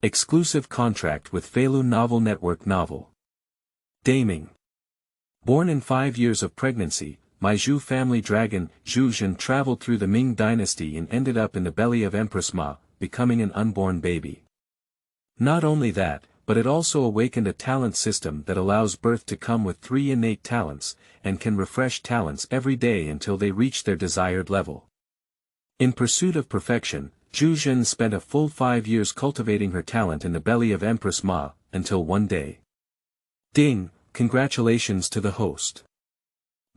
Exclusive contract with Feilu Novel Network Novel. Daming. Born in 5 years of pregnancy, my Zhu family dragon, Zhu Zhen, traveled through the Ming Dynasty and ended up in the belly of Empress Ma, becoming an unborn baby. Not only that, but it also awakened a talent system that allows birth to come with 3 innate talents, and can refresh talents every day until they reach their desired level. In pursuit of perfection, Zhu Zhen spent a full 5 years cultivating her talent in the belly of Empress Ma, until one day. Ding! Congratulations to the host.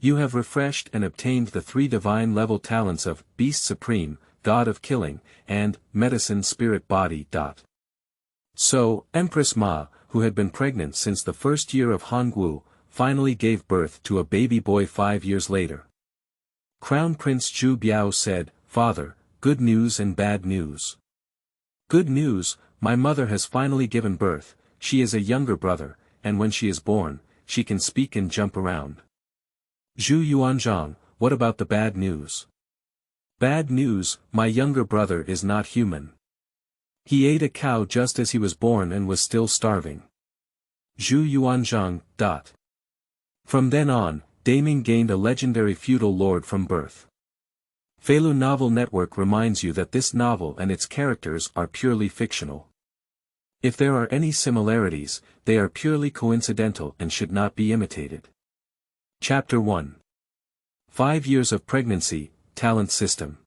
You have refreshed and obtained the 3 divine level talents of Beast Supreme, God of Killing, and Medicine Spirit Body. So, Empress Ma, who had been pregnant since the first year of Hongwu, finally gave birth to a baby boy 5 years later. Crown Prince Zhu Biao said, "Father, good news and bad news. Good news, my mother has finally given birth. She is a younger brother, and when she is born, she can speak and jump around." Zhu Yuanzhang, what about the bad news? Bad news, my younger brother is not human. He ate a cow just as he was born and was still starving. Zhu Yuanzhang. From then on, Daming gained a legendary feudal lord from birth. Feilu Novel Network reminds you that this novel and its characters are purely fictional. If there are any similarities, they are purely coincidental and should not be imitated. Chapter 1. 5 years of pregnancy, talent system.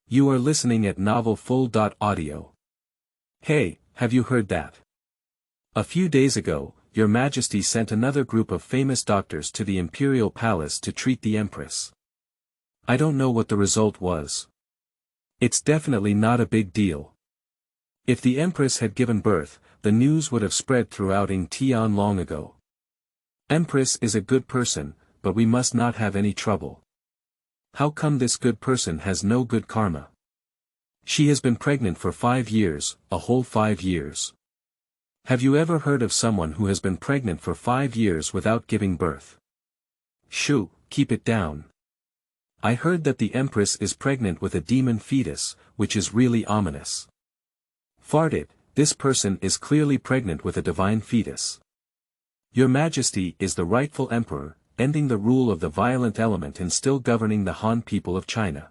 You are listening at novelfull.audio. Hey, have you heard that? A few days ago, Your Majesty sent another group of famous doctors to the imperial palace to treat the Empress. I don't know what the result was. It's definitely not a big deal. If the Empress had given birth, the news would have spread throughout Tian long ago. Empress is a good person, but we must not have any trouble. How come this good person has no good karma? She has been pregnant for 5 years, a whole 5 years. Have you ever heard of someone who has been pregnant for 5 years without giving birth? Shoo, keep it down. I heard that the Empress is pregnant with a demon fetus, which is really ominous. Fart it, this person is clearly pregnant with a divine fetus. Your Majesty is the rightful emperor, ending the rule of the violent element and still governing the Han people of China.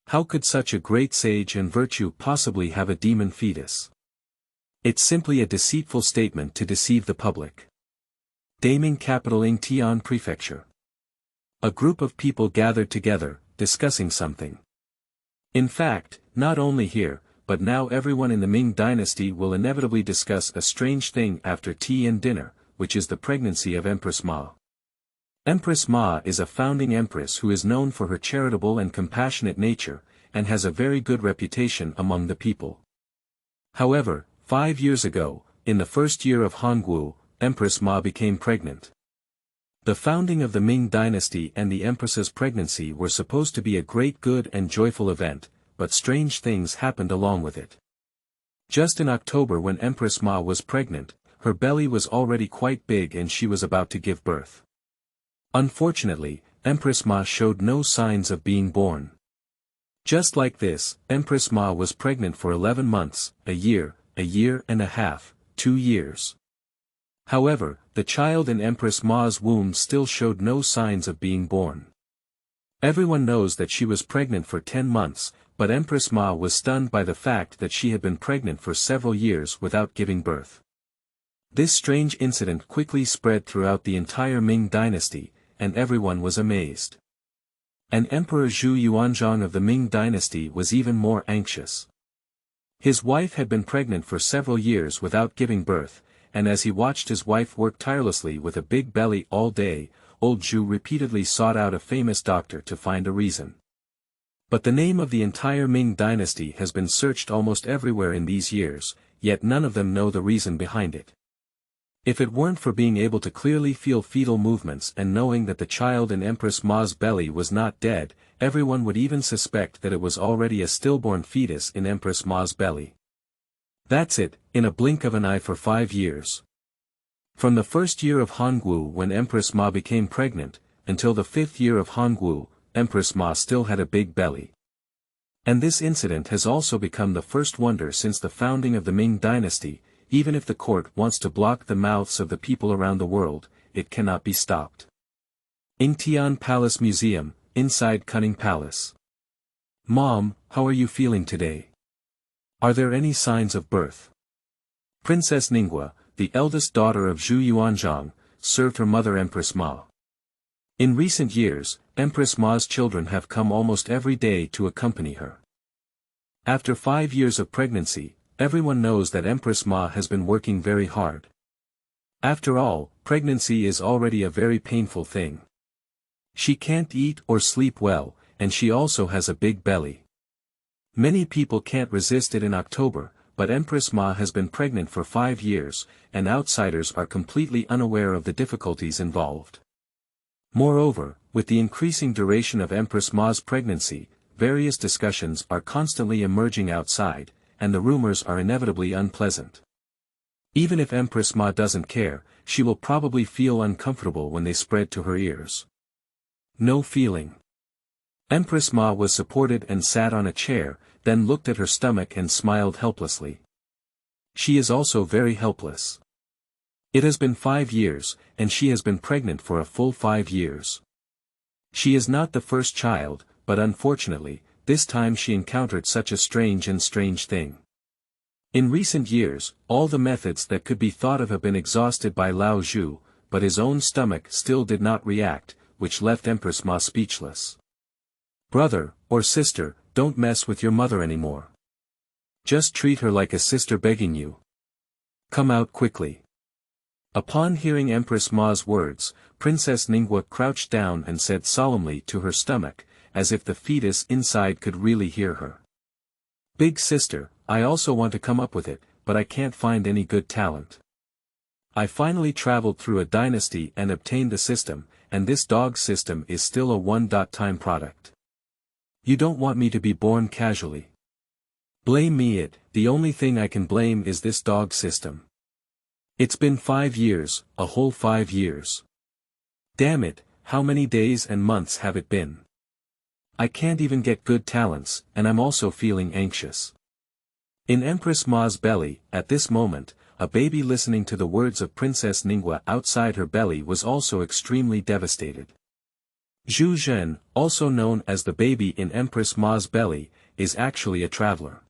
How could such a great sage and virtue possibly have a demon fetus? It's simply a deceitful statement to deceive the public. Daming capital Tian Prefecture. A group of people gathered together, discussing something. In fact, not only here, but now everyone in the Ming Dynasty will inevitably discuss a strange thing after tea and dinner, which is the pregnancy of Empress Ma. Empress Ma is a founding empress who is known for her charitable and compassionate nature, and has a very good reputation among the people. However, 5 years ago, in the first year of Hongwu, Empress Ma became pregnant. The founding of the Ming Dynasty and the Empress's pregnancy were supposed to be a great good and joyful event, but strange things happened along with it. Just in October, when Empress Ma was pregnant, her belly was already quite big and she was about to give birth. Unfortunately, Empress Ma showed no signs of being born. Just like this, Empress Ma was pregnant for 11 months, a year and a half, 2 years. However, the child in Empress Ma's womb still showed no signs of being born. Everyone knows that she was pregnant for 10 months, but Empress Ma was stunned by the fact that she had been pregnant for several years without giving birth. This strange incident quickly spread throughout the entire Ming Dynasty, and everyone was amazed. And Emperor Zhu Yuanzhang of the Ming Dynasty was even more anxious. His wife had been pregnant for several years without giving birth, and as he watched his wife work tirelessly with a big belly all day, old Zhu repeatedly sought out a famous doctor to find a reason. But the name of the entire Ming Dynasty has been searched almost everywhere in these years, yet none of them know the reason behind it. If it weren't for being able to clearly feel fetal movements and knowing that the child in Empress Ma's belly was not dead, everyone would even suspect that it was already a stillborn fetus in Empress Ma's belly. That's it, in a blink of an eye for 5 years. From the first year of Hongwu when Empress Ma became pregnant, until the 5th year of Hongwu, Empress Ma still had a big belly. And this incident has also become the first wonder since the founding of the Ming Dynasty. Even if the court wants to block the mouths of the people around the world, it cannot be stopped. Ingtian Palace Museum, inside Cunning Palace. Mom, how are you feeling today? Are there any signs of birth? Princess Ningguo, the eldest daughter of Zhu Yuanzhang, served her mother Empress Ma. In recent years, Empress Ma's children have come almost every day to accompany her. After 5 years of pregnancy, everyone knows that Empress Ma has been working very hard. After all, pregnancy is already a very painful thing. She can't eat or sleep well, and she also has a big belly. Many people can't resist it in October, but Empress Ma has been pregnant for 5 years, and outsiders are completely unaware of the difficulties involved. Moreover, with the increasing duration of Empress Ma's pregnancy, various discussions are constantly emerging outside, and the rumors are inevitably unpleasant. Even if Empress Ma doesn't care, she will probably feel uncomfortable when they spread to her ears. No feeling. Empress Ma was supported and sat on a chair, then looked at her stomach and smiled helplessly. She is also very helpless. It has been 5 years, and she has been pregnant for a full 5 years. She is not the first child, but unfortunately, this time she encountered such a strange thing. In recent years, all the methods that could be thought of have been exhausted by Lao Zhu, but his own stomach still did not react, which left Empress Ma speechless. Brother, or sister, don't mess with your mother anymore. Just treat her like a sister begging you. Come out quickly. Upon hearing Empress Ma's words, Princess Ningguo crouched down and said solemnly to her stomach, as if the fetus inside could really hear her. Big sister, I also want to come up with it, but I can't find any good talent. I finally traveled through a dynasty and obtained the system, and this dog system is still a one-time product. You don't want me to be born casually. Blame me it, the only thing I can blame is this dog system. It's been 5 years, a whole 5 years. Damn it, how many days and months have it been? I can't even get good talents, and I'm also feeling anxious. In Empress Ma's belly, at this moment, a baby listening to the words of Princess Ningguo outside her belly was also extremely devastated. Zhu Zhen, also known as the baby in Empress Ma's belly, is actually a traveler.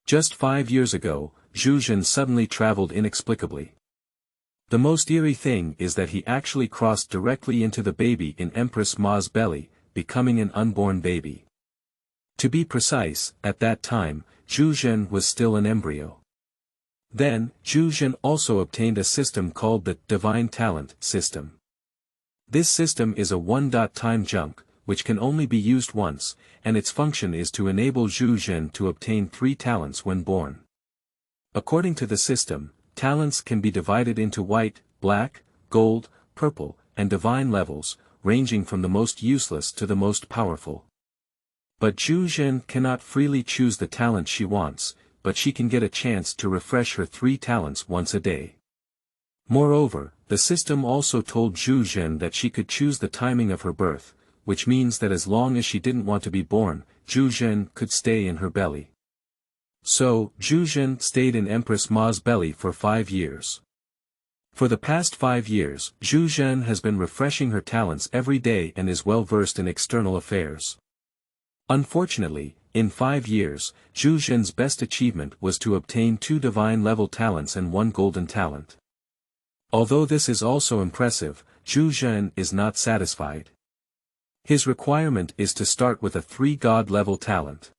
Just 5 years ago, Zhu Zhen suddenly traveled inexplicably. The most eerie thing is that he actually crossed directly into the baby in Empress Ma's belly, becoming an unborn baby. To be precise, at that time, Zhu Zhen was still an embryo. Then, Zhu Zhen also obtained a system called the Divine Talent system. This system is a one-time junk, which can only be used once, and its function is to enable Zhu Zhen to obtain 3 talents when born. According to the system, talents can be divided into white, black, gold, purple, and divine levels, ranging from the most useless to the most powerful. But Zhu Zhen cannot freely choose the talent she wants, but she can get a chance to refresh her 3 talents once a day. Moreover, the system also told Zhu Zhen that she could choose the timing of her birth, which means that as long as she didn't want to be born, Zhu Zhen could stay in her belly. So, Zhu Zhen stayed in Empress Ma's belly for 5 years. For the past 5 years, Zhu Zhen has been refreshing her talents every day and is well versed in external affairs. Unfortunately, in 5 years, Zhu Zhen's best achievement was to obtain 2 divine-level talents and 1 golden talent. Although this is also impressive, Zhu Zhen is not satisfied. His requirement is to start with a 3 god-level talent.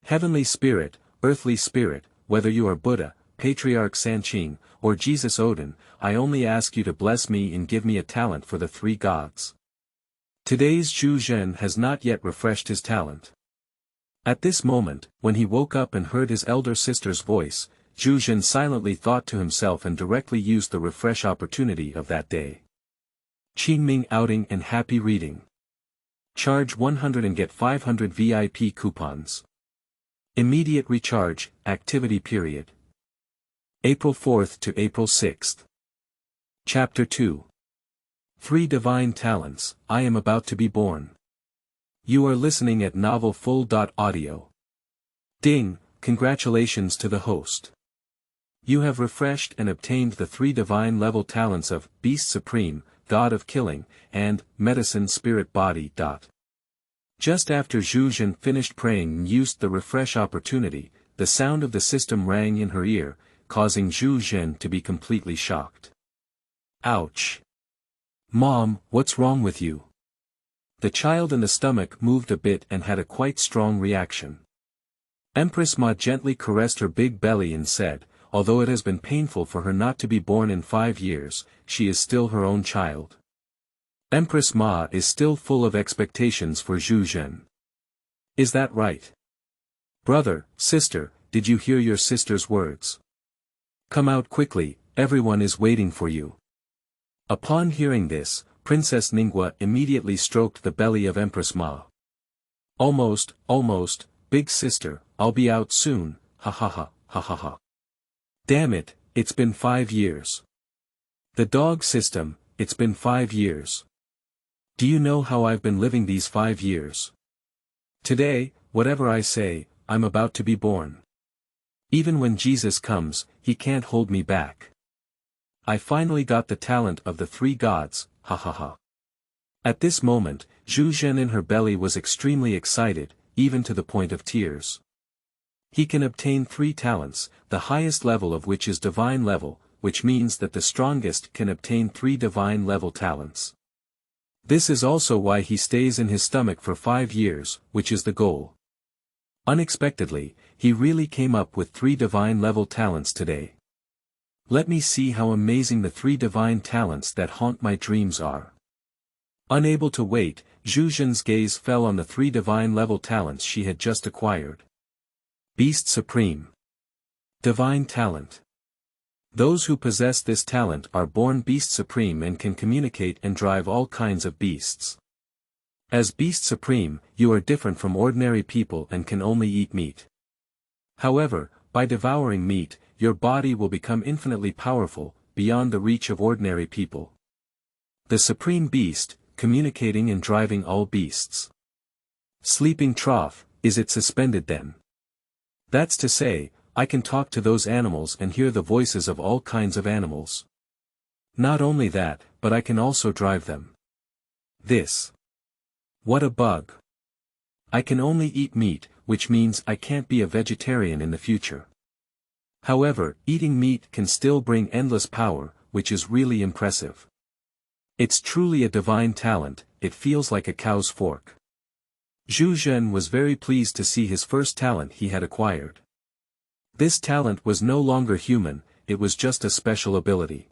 Heavenly Spirit, Earthly Spirit, whether you are Buddha, Patriarch Sanqing, or Jesus Odin, I only ask you to bless me and give me a talent for the 3 gods. Today's Zhu Zhen has not yet refreshed his talent. At this moment, when he woke up and heard his elder sister's voice, Zhu Zhen silently thought to himself and directly used the refresh opportunity of that day. Qingming outing and happy reading. Charge 100 and get 500 VIP coupons. Immediate recharge, activity period. April 4th to April 6th. Chapter 2. 3 Divine Talents, I am about to be born. You are listening at Novel Full.audio. Ding, congratulations to the host. You have refreshed and obtained the 3 divine level talents of Beast Supreme, God of Killing, and Medicine Spirit Body. Just after Zhu Zhen finished praying and used the refresh opportunity, the sound of the system rang in her ear, causing Zhu Zhen to be completely shocked. Ouch! Mom, what's wrong with you? The child in the stomach moved a bit and had a quite strong reaction. Empress Ma gently caressed her big belly and said, although it has been painful for her not to be born in 5 years, she is still her own child. Empress Ma is still full of expectations for Zhu Zhen. Is that right? Brother, sister, did you hear your sister's words? Come out quickly, everyone is waiting for you. Upon hearing this, Princess Ningguo immediately stroked the belly of Empress Ma. Almost, big sister, I'll be out soon, ha ha ha, ha ha ha. Damn it, it's been 5 years. The dog system, it's been 5 years. Do you know how I've been living these 5 years? Today, whatever I say, I'm about to be born. Even when Jesus comes, he can't hold me back. I finally got the talent of the 3 gods, ha ha ha. At this moment, Zhu Zhen in her belly was extremely excited, even to the point of tears. He can obtain 3 talents, the highest level of which is divine level, which means that the strongest can obtain 3 divine level talents. This is also why he stays in his stomach for 5 years, which is the goal. Unexpectedly, he really came up with 3 divine level talents today. Let me see how amazing the 3 divine talents that haunt my dreams are. Unable to wait, Zhu Zhen's gaze fell on the 3 divine level talents she had just acquired. Beast Supreme. Divine Talent. Those who possess this talent are born Beast Supreme and can communicate and drive all kinds of beasts. As Beast Supreme, you are different from ordinary people and can only eat meat. However, by devouring meat, your body will become infinitely powerful, beyond the reach of ordinary people. The Supreme Beast, communicating and driving all beasts. Sleeping trough, is it suspended then? That's to say, I can talk to those animals and hear the voices of all kinds of animals. Not only that, but I can also drive them. This. What a bug. I can only eat meat, which means I can't be a vegetarian in the future. However, eating meat can still bring endless power, which is really impressive. It's truly a divine talent, it feels like a cow's fork. Zhu Zhen was very pleased to see his first talent he had acquired. This talent was no longer human, it was just a special ability.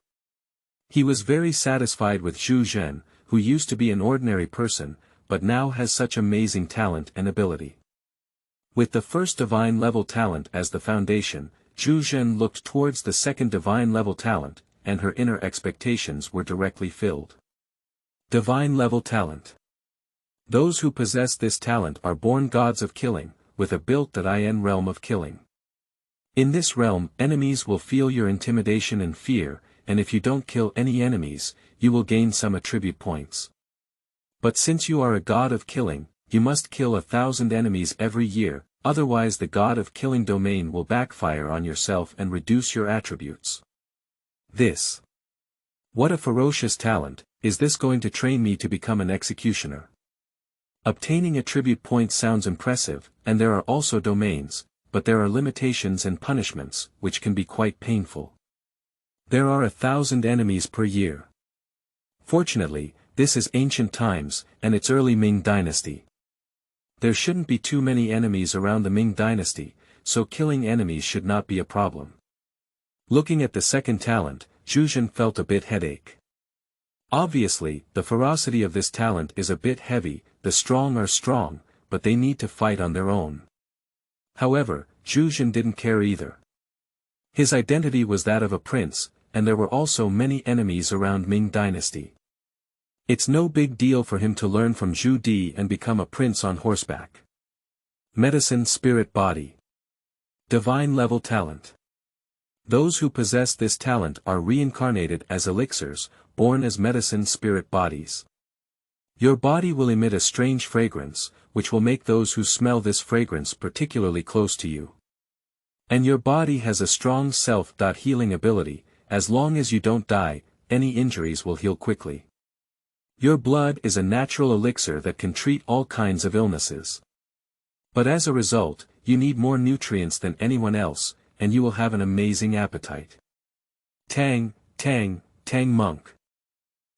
He was very satisfied with Zhu Zhen, who used to be an ordinary person, but now has such amazing talent and ability. With the first divine level talent as the foundation, Zhu Zhen looked towards the second divine level talent, and her inner expectations were directly filled. Divine level talent. Those who possess this talent are born gods of killing, with a built-in realm of killing. In this realm, enemies will feel your intimidation and fear, and if you don't kill any enemies, you will gain some attribute points. But since you are a god of killing, you must kill 1,000 enemies every year, otherwise the god of killing domain will backfire on yourself and reduce your attributes. This. What a ferocious talent, is this going to train me to become an executioner? Obtaining attribute points sounds impressive, and there are also domains, but there are limitations and punishments, which can be quite painful. There are 1,000 enemies per year. Fortunately, this is ancient times, and it's early Ming Dynasty. There shouldn't be too many enemies around the Ming Dynasty, so killing enemies should not be a problem. Looking at the second talent, Zhu Zhen felt a bit headache. Obviously, the ferocity of this talent is a bit heavy, the strong are strong, but they need to fight on their own. However, Zhu Zhen didn't care either. His identity was that of a prince, and there were also many enemies around Ming Dynasty. It's no big deal for him to learn from Zhu Di and become a prince on horseback. Medicine Spirit Body. Divine Level Talent. Those who possess this talent are reincarnated as elixirs, born as medicine spirit bodies. Your body will emit a strange fragrance, which will make those who smell this fragrance particularly close to you. And your body has a strong self-healing ability. As long as you don't die, any injuries will heal quickly. Your blood is a natural elixir that can treat all kinds of illnesses. But as a result, you need more nutrients than anyone else, and you will have an amazing appetite. Tang, Tang, Tang monk.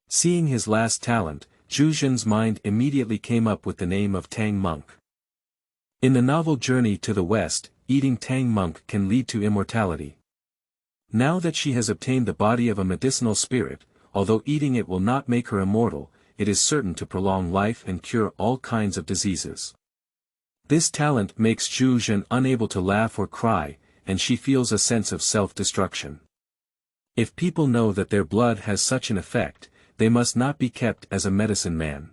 Seeing his last talent, Zhu Zhen's mind immediately came up with the name of Tang monk. In the novel Journey to the West, eating Tang monk can lead to immortality. Now that she has obtained the body of a medicinal spirit, although eating it will not make her immortal, it is certain to prolong life and cure all kinds of diseases. This talent makes Zhu Zhen unable to laugh or cry, and she feels a sense of self-destruction. If people know that their blood has such an effect, they must not be kept as a medicine man.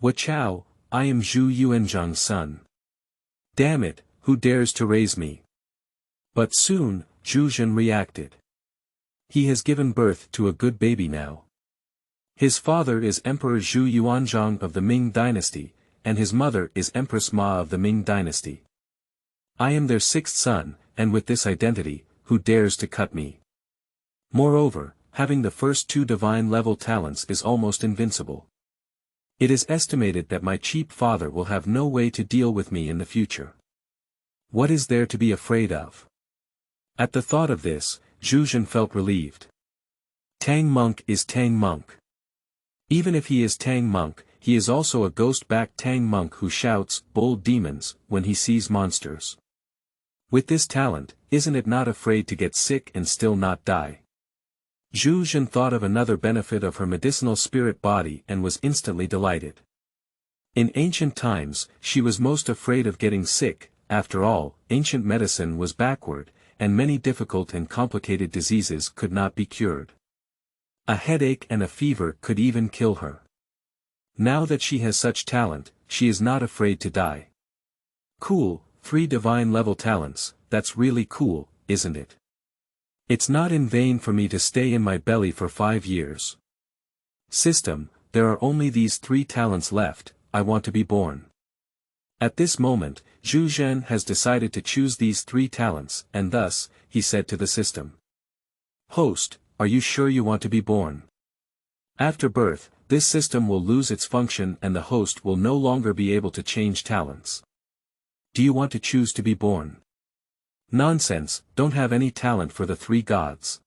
Wachow, I am Zhu Yuanzhang's son. Damn it, who dares to raise me? But soon, Zhu Zhen reacted. He has given birth to a good baby now. His father is Emperor Zhu Yuanzhang of the Ming Dynasty, and his mother is Empress Ma of the Ming Dynasty. I am their sixth son, and with this identity, who dares to cut me? Moreover, having the first two divine-level talents is almost invincible. It is estimated that my cheap father will have no way to deal with me in the future. What is there to be afraid of? At the thought of this, Zhu Zhen felt relieved. Tang monk is Tang monk. Even if he is Tang monk, he is also a ghost-backed Tang monk who shouts, bold demons, when he sees monsters. With this talent, isn't it not afraid to get sick and still not die? Zhu Zhen thought of another benefit of her medicinal spirit body and was instantly delighted. In ancient times, she was most afraid of getting sick. After all, ancient medicine was backward, and many difficult and complicated diseases could not be cured. A headache and a fever could even kill her. Now that she has such talent, she is not afraid to die. Cool, 3 divine-level talents, that's really cool, isn't it? It's not in vain for me to stay in my belly for 5 years. System, there are only these 3 talents left, I want to be born. At this moment, Zhu Zhen has decided to choose these 3 talents, and thus, he said to the system. Host, are you sure you want to be born? After birth, this system will lose its function and the host will no longer be able to change talents. Do you want to choose to be born? Nonsense, don't have any talent for the 3 gods.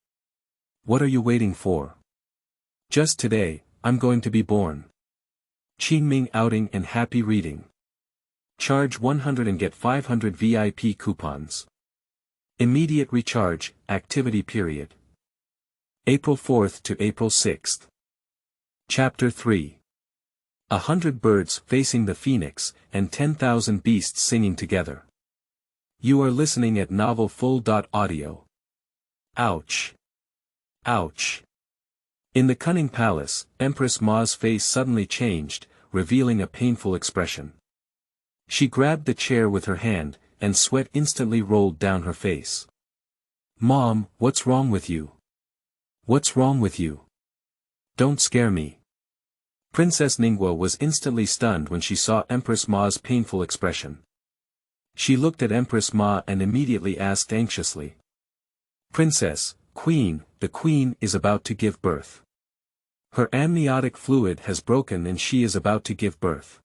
What are you waiting for? Just today, I'm going to be born. Qingming outing and happy reading. Charge 100 and get 500 VIP coupons. Immediate recharge, activity period. April 4th to April 6th. Chapter 3. 100 birds facing the phoenix, and 10,000 beasts singing together. You are listening at novelfull.audio. Ouch. Ouch. In the cunning palace, Empress Ma's face suddenly changed, revealing a painful expression. She grabbed the chair with her hand, and sweat instantly rolled down her face. Mom, what's wrong with you? What's wrong with you? Don't scare me. Princess Ningguo was instantly stunned when she saw Empress Ma's painful expression. She looked at Empress Ma and immediately asked anxiously. Princess, Queen, the Queen is about to give birth. Her amniotic fluid has broken and she is about to give birth.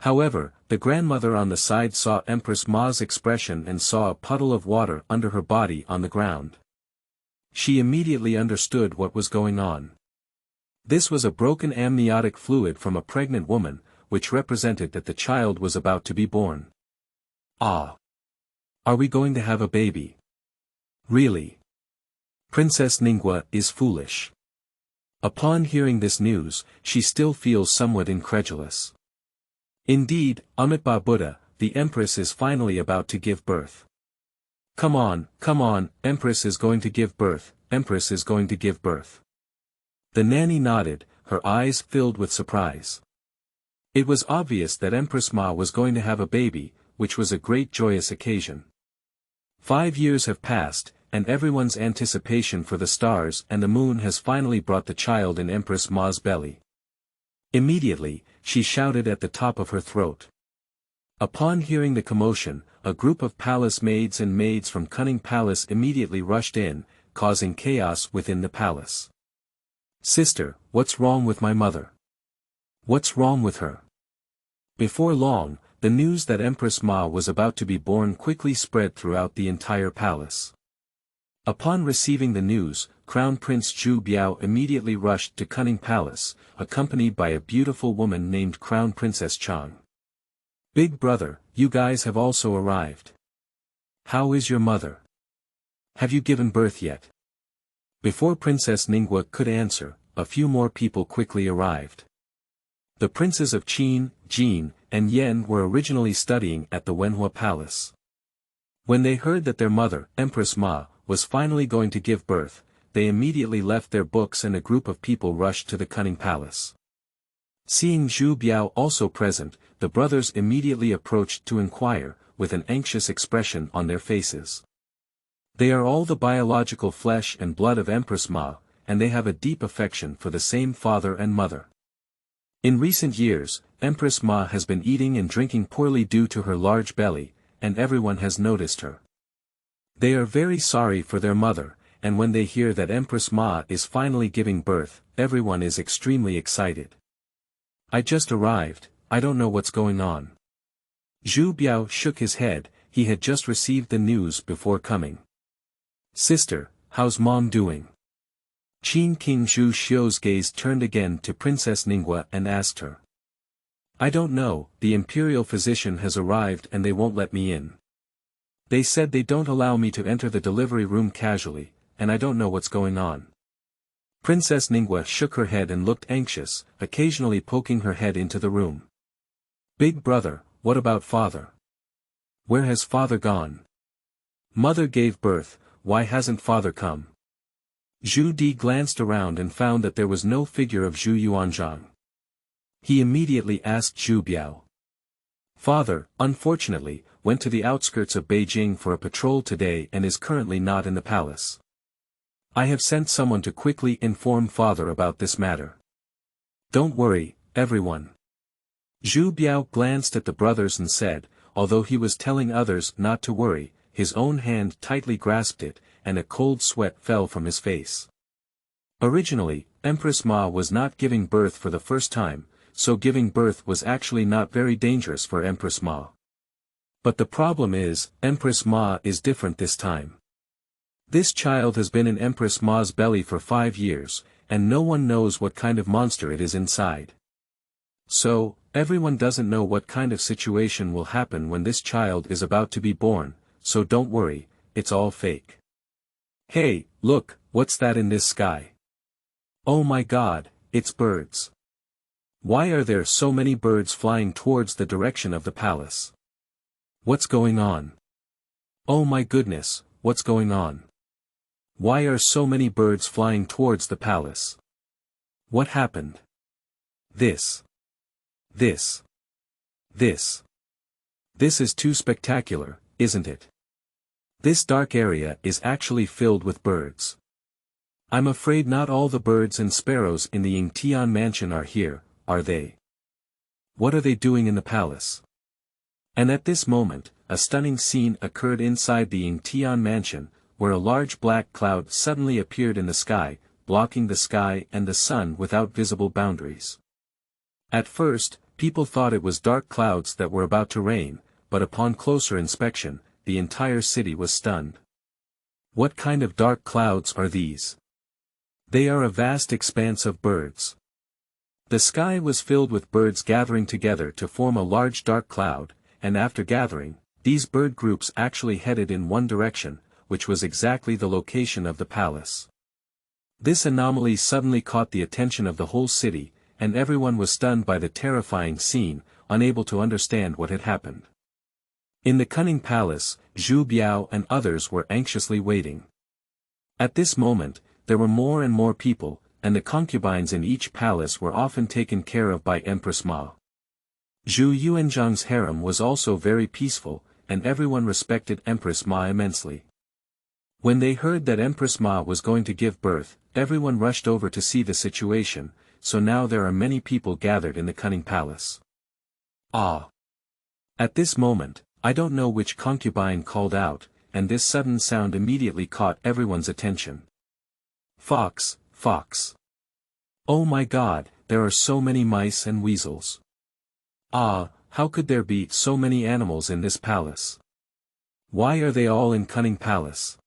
However, the grandmother on the side saw Empress Ma's expression and saw a puddle of water under her body on the ground. She immediately understood what was going on. This was a broken amniotic fluid from a pregnant woman, which represented that the child was about to be born. Ah! Are we going to have a baby? Really? Princess Ningguo is foolish. Upon hearing this news, she still feels somewhat incredulous. Indeed, Amitabha Buddha, the Empress is finally about to give birth. Come on, Empress is going to give birth, Empress is going to give birth. The nanny nodded, her eyes filled with surprise. It was obvious that Empress Ma was going to have a baby, which was a great joyous occasion. 5 years have passed, and everyone's anticipation for the stars and the moon has finally brought the child in Empress Ma's belly. Immediately, she shouted at the top of her throat. Upon hearing the commotion, a group of palace maids and maids from Cunning Palace immediately rushed in, causing chaos within the palace. "Sister, what's wrong with my mother? What's wrong with her?" Before long, the news that Empress Ma was about to be born quickly spread throughout the entire palace. Upon receiving the news, Crown Prince Zhu Biao immediately rushed to Cunning Palace, accompanied by a beautiful woman named Crown Princess Chang. "Big brother, you guys have also arrived. How is your mother? Have you given birth yet?" Before Princess Ningguo could answer, a few more people quickly arrived. The princes of Qin, Jin, and Yan were originally studying at the Wenhua Palace. When they heard that their mother, Empress Ma, was finally going to give birth, they immediately left their books and a group of people rushed to the Cunning Palace. Seeing Zhu Biao also present, the brothers immediately approached to inquire, with an anxious expression on their faces. They are all the biological flesh and blood of Empress Ma, and they have a deep affection for the same father and mother. In recent years, Empress Ma has been eating and drinking poorly due to her large belly, and everyone has noticed her. They are very sorry for their mother, and when they hear that Empress Ma is finally giving birth, everyone is extremely excited. "I just arrived, I don't know what's going on." Zhu Biao shook his head, he had just received the news before coming. "Sister, how's mom doing?" Qin King Zhu Xiu's gaze turned again to Princess Ningguo and asked her. "I don't know, the imperial physician has arrived and they won't let me in. They said they don't allow me to enter the delivery room casually, and I don't know what's going on." Princess Ningguo shook her head and looked anxious, occasionally poking her head into the room. "Big brother, what about father? Where has father gone? Mother gave birth, why hasn't father come?" Zhu Di glanced around and found that there was no figure of Zhu Yuanzhang. He immediately asked Zhu Biao. "Father, unfortunately, went to the outskirts of Beijing for a patrol today and is currently not in the palace. I have sent someone to quickly inform father about this matter. Don't worry, everyone." Zhu Biao glanced at the brothers and said, although he was telling others not to worry, his own hand tightly grasped it, and a cold sweat fell from his face. Originally, Empress Ma was not giving birth for the first time, so giving birth was actually not very dangerous for Empress Ma. But the problem is, Empress Ma is different this time. This child has been in Empress Ma's belly for 5 years, and no one knows what kind of monster it is inside. So, everyone doesn't know what kind of situation will happen when this child is about to be born, so don't worry, it's all fake. Hey, look, what's that in this sky? Oh my God, it's birds. Why are there so many birds flying towards the direction of the palace? What's going on? Oh my goodness, what's going on? Why are so many birds flying towards the palace? What happened? This is too spectacular, isn't it? This dark area is actually filled with birds. I'm afraid not all the birds and sparrows in the Yingtian mansion are here, are they? What are they doing in the palace? And at this moment, a stunning scene occurred inside the Yingtian mansion, where a large black cloud suddenly appeared in the sky, blocking the sky and the sun without visible boundaries. At first, people thought it was dark clouds that were about to rain, but upon closer inspection, the entire city was stunned. What kind of dark clouds are these? They are a vast expanse of birds. The sky was filled with birds gathering together to form a large dark cloud, and after gathering, these bird groups actually headed in one direction, which was exactly the location of the palace. This anomaly suddenly caught the attention of the whole city, and everyone was stunned by the terrifying scene, unable to understand what had happened. In the Cunning Palace, Zhu Biao and others were anxiously waiting. At this moment, there were more and more people, and the concubines in each palace were often taken care of by Empress Ma. Zhu Yuanzhang's harem was also very peaceful, and everyone respected Empress Ma immensely. When they heard that Empress Ma was going to give birth, everyone rushed over to see the situation, so now there are many people gathered in the cunning palace. Ah! At this moment, I don't know which concubine called out, and this sudden sound immediately caught everyone's attention. Fox, fox. Oh my God, there are so many mice and weasels. Ah, how could there be so many animals in this palace? Why are they all in cunning palace?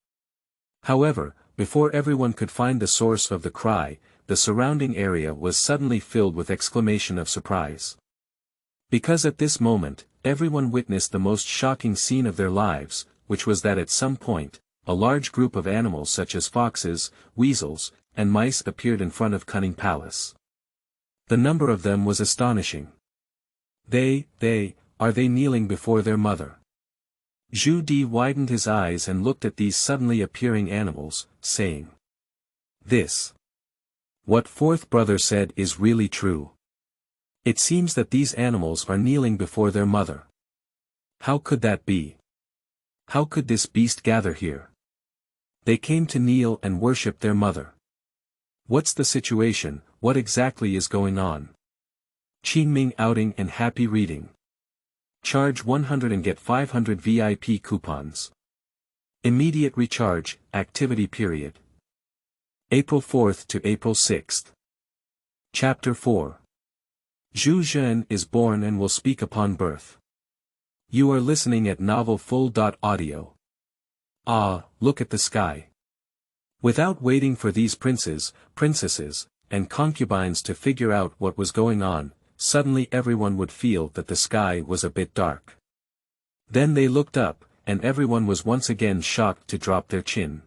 However, before everyone could find the source of the cry, the surrounding area was suddenly filled with exclamation of surprise. Because at this moment, everyone witnessed the most shocking scene of their lives, which was that at some point, a large group of animals such as foxes, weasels, and mice appeared in front of cunning palace. The number of them was astonishing. Are they kneeling before their mother? Zhu Di widened his eyes and looked at these suddenly appearing animals, saying, What fourth brother said is really true. It seems that these animals are kneeling before their mother. How could that be? How could this beast gather here? They came to kneel and worship their mother. What's the situation? What exactly is going on? Qingming outing and happy reading. Charge 100 and get 500 VIP coupons. Immediate recharge, activity period. April 4th to April 6th. Chapter 4. Zhu Zhen is born and will speak upon birth. You are listening at Novel Full.audio. Ah, look at the sky. Without waiting for these princes, princesses, and concubines to figure out what was going on, suddenly everyone would feel that the sky was a bit dark. Then they looked up, and everyone was once again shocked to drop their chin.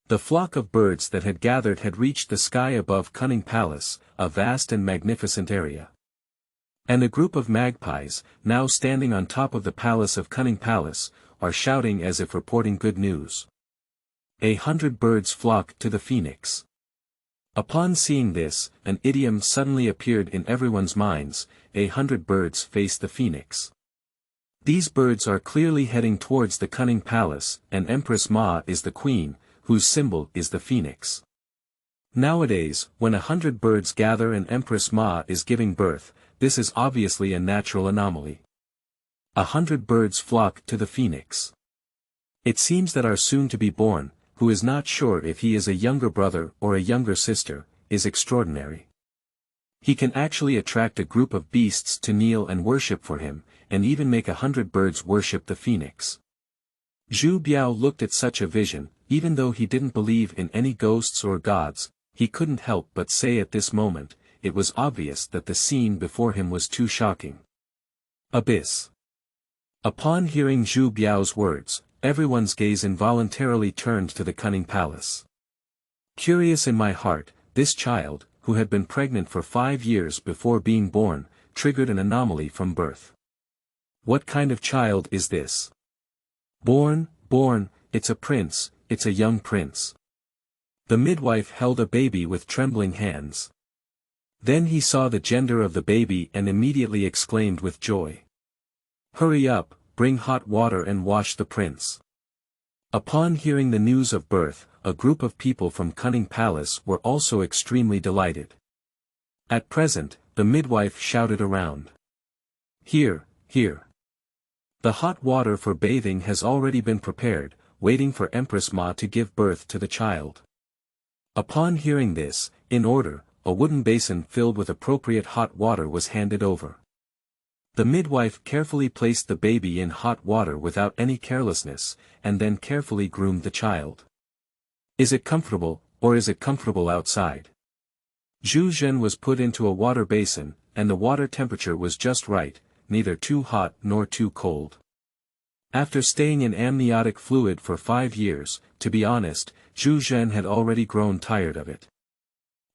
The flock of birds that had gathered had reached the sky above Cunning Palace, a vast and magnificent area. And a group of magpies, now standing on top of the palace of Cunning Palace, are shouting as if reporting good news. 100 birds flocked to the phoenix. Upon seeing this, an idiom suddenly appeared in everyone's minds, 100 birds face the phoenix. These birds are clearly heading towards the Cunning Palace, and Empress Ma is the queen, whose symbol is the phoenix. Nowadays, when 100 birds gather and Empress Ma is giving birth, this is obviously a natural anomaly. 100 birds flock to the phoenix. It seems that our soon-to-be-born, who is not sure if he is a younger brother or a younger sister, is extraordinary. He can actually attract a group of beasts to kneel and worship for him, and even make 100 birds worship the phoenix. Zhu Biao looked at such a vision, even though he didn't believe in any ghosts or gods, he couldn't help but say at this moment, it was obvious that the scene before him was too shocking. Abyss. Upon hearing Zhu Biao's words, everyone's gaze involuntarily turned to the Cunning Palace. Curious in my heart, this child, who had been pregnant for 5 years before being born, triggered an anomaly from birth. What kind of child is this? Born, it's a prince, it's a young prince. The midwife held a baby with trembling hands. Then he saw the gender of the baby and immediately exclaimed with joy. Hurry up, bring hot water and wash the prince. Upon hearing the news of birth, a group of people from Cunning Palace were also extremely delighted. At present, the midwife shouted around. Here. The hot water for bathing has already been prepared, waiting for Empress Ma to give birth to the child. Upon hearing this, in order, a wooden basin filled with appropriate hot water was handed over. The midwife carefully placed the baby in hot water without any carelessness, and then carefully groomed the child. Is it comfortable, or is it comfortable outside? Zhu Zhen was put into a water basin, and the water temperature was just right, neither too hot nor too cold. After staying in amniotic fluid for 5 years, to be honest, Zhu Zhen had already grown tired of it.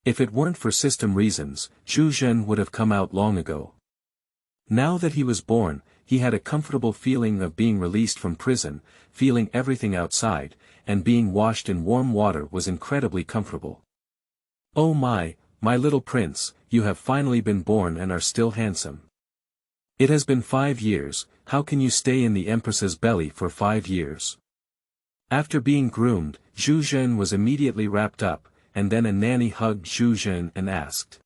If it weren't for system reasons, Zhu Zhen would have come out long ago. Now that he was born, he had a comfortable feeling of being released from prison, feeling everything outside, and being washed in warm water was incredibly comfortable. Oh my little prince, you have finally been born and are still handsome. It has been 5 years, how can you stay in the Empress's belly for 5 years? After being groomed, Zhu Zhen was immediately wrapped up, and then a nanny hugged Zhu Zhen and asked.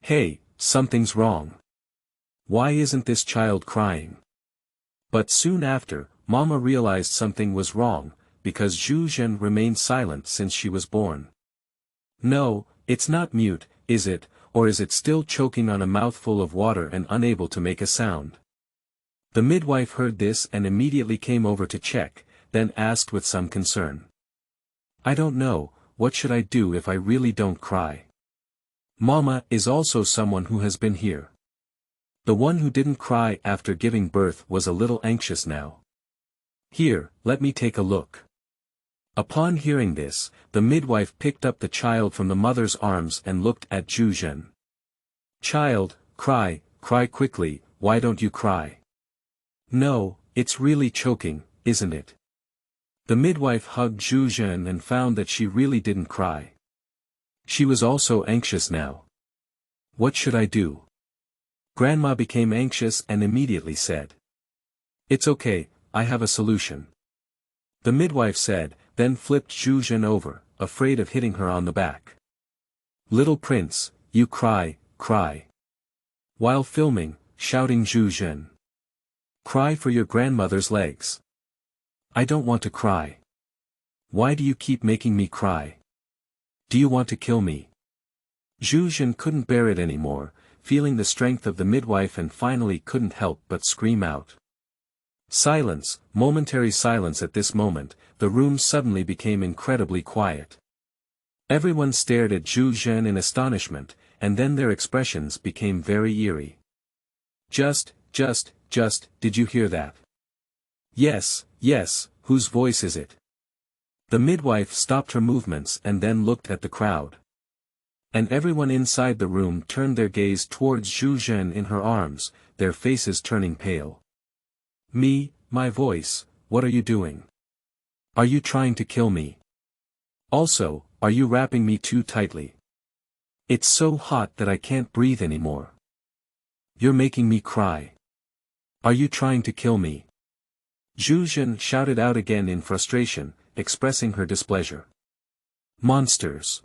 Hey, something's wrong. Why isn't this child crying? But soon after, Mama realized something was wrong, because Zhu Zhen remained silent since she was born. No, it's not mute, is it, or is it still choking on a mouthful of water and unable to make a sound? The midwife heard this and immediately came over to check, then asked with some concern. I don't know, what should I do if I really don't cry? Mama is also someone who has been here. The one who didn't cry after giving birth was a little anxious now. Here, let me take a look. Upon hearing this, the midwife picked up the child from the mother's arms and looked at Zhu Zhen. Child, cry quickly, why don't you cry? No, it's really choking, isn't it? The midwife hugged Zhu Zhen and found that she really didn't cry. She was also anxious now. What should I do? Grandma became anxious and immediately said. It's okay, I have a solution. The midwife said, then flipped Zhu Zhen over, afraid of hitting her on the back. Little prince, you cry. While filming, shouting Zhu Zhen. Cry for your grandmother's legs. I don't want to cry. Why do you keep making me cry? Do you want to kill me? Zhu Zhen couldn't bear it anymore, feeling the strength of the midwife and finally couldn't help but scream out. Silence, momentary silence at this moment, the room suddenly became incredibly quiet. Everyone stared at Zhu Zhen in astonishment, and then their expressions became very eerie. Just, did you hear that? Yes, whose voice is it? The midwife stopped her movements and then looked at the crowd. And everyone inside the room turned their gaze towards Zhu Zhen in her arms, their faces turning pale. Me, my voice, what are you doing? Are you trying to kill me? Also, are you wrapping me too tightly? It's so hot that I can't breathe anymore. You're making me cry. Are you trying to kill me? Zhu Zhen shouted out again in frustration, expressing her displeasure. Monsters.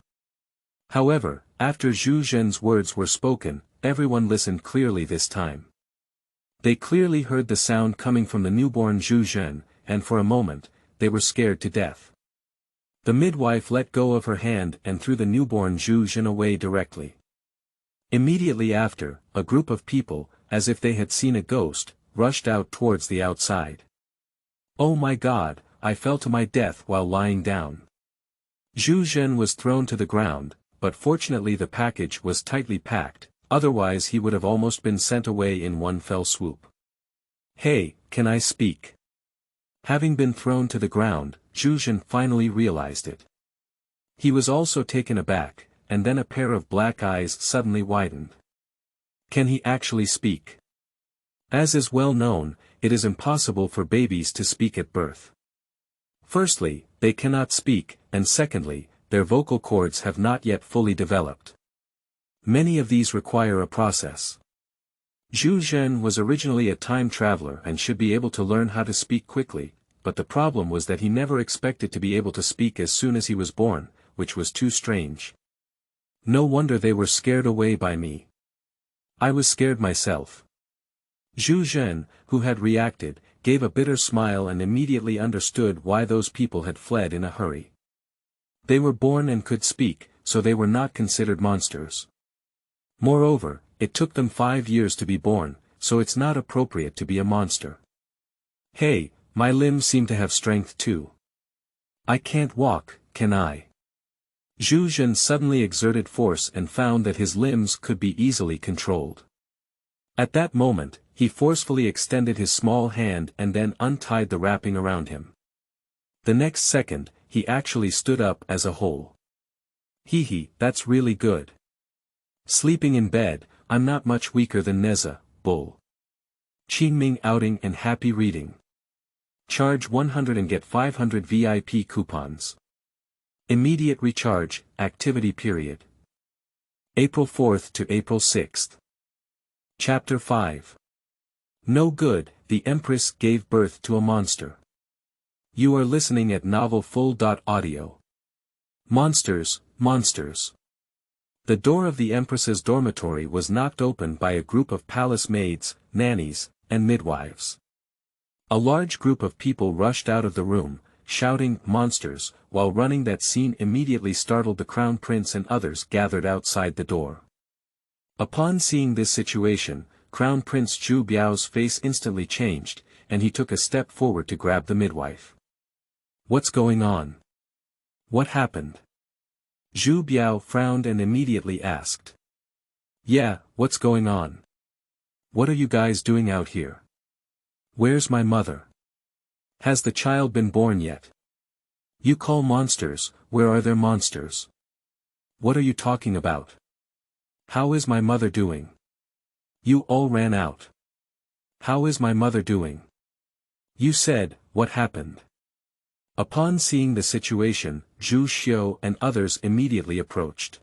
However, after Zhu Zhen's words were spoken, everyone listened clearly this time. They clearly heard the sound coming from the newborn Zhu Zhen, and for a moment, they were scared to death. The midwife let go of her hand and threw the newborn Zhu Zhen away directly. Immediately after, a group of people, as if they had seen a ghost, rushed out towards the outside. Oh my God, I fell to my death while lying down. Zhu Zhen was thrown to the ground, but fortunately the package was tightly packed, otherwise he would have almost been sent away in one fell swoop. Hey, can I speak? Having been thrown to the ground, Zhu Zhen finally realized it. He was also taken aback, and then a pair of black eyes suddenly widened. Can he actually speak? As is well known, it is impossible for babies to speak at birth. Firstly, they cannot speak, and secondly, their vocal cords have not yet fully developed. Many of these require a process. Zhu Zhen was originally a time traveler and should be able to learn how to speak quickly, but the problem was that he never expected to be able to speak as soon as he was born, which was too strange. No wonder they were scared away by me. I was scared myself. Zhu Zhen, who had reacted, gave a bitter smile and immediately understood why those people had fled in a hurry. They were born and could speak, so they were not considered monsters. Moreover, it took them 5 years to be born, so it's not appropriate to be a monster. Hey, my limbs seem to have strength too. I can't walk, can I? Zhu Zhen suddenly exerted force and found that his limbs could be easily controlled. At that moment, he forcefully extended his small hand and then untied the wrapping around him. The next second, he actually stood up as a whole. Hee, that's really good. Sleeping in bed, I'm not much weaker than Neza, bull. Qingming outing and happy reading. Charge 100 and get 500 VIP coupons. Immediate recharge, activity period. April 4th to April 6th. Chapter 5. No good, the Empress gave birth to a monster. You are listening at novel full.audio. Monsters. The door of the Empress's dormitory was knocked open by a group of palace maids, nannies, and midwives. A large group of people rushed out of the room, shouting, "Monsters," while running. That scene immediately startled the crown prince and others gathered outside the door. Upon seeing this situation, Crown Prince Zhu Biao's face instantly changed, and he took a step forward to grab the midwife. "What's going on? What happened?" Zhu Biao frowned and immediately asked. "Yeah, what's going on? What are you guys doing out here? Where's my mother? Has the child been born yet? You call monsters, where are their monsters? What are you talking about? How is my mother doing? You all ran out. How is my mother doing? You said, what happened?" Upon seeing the situation, Zhu Xiu and others immediately approached.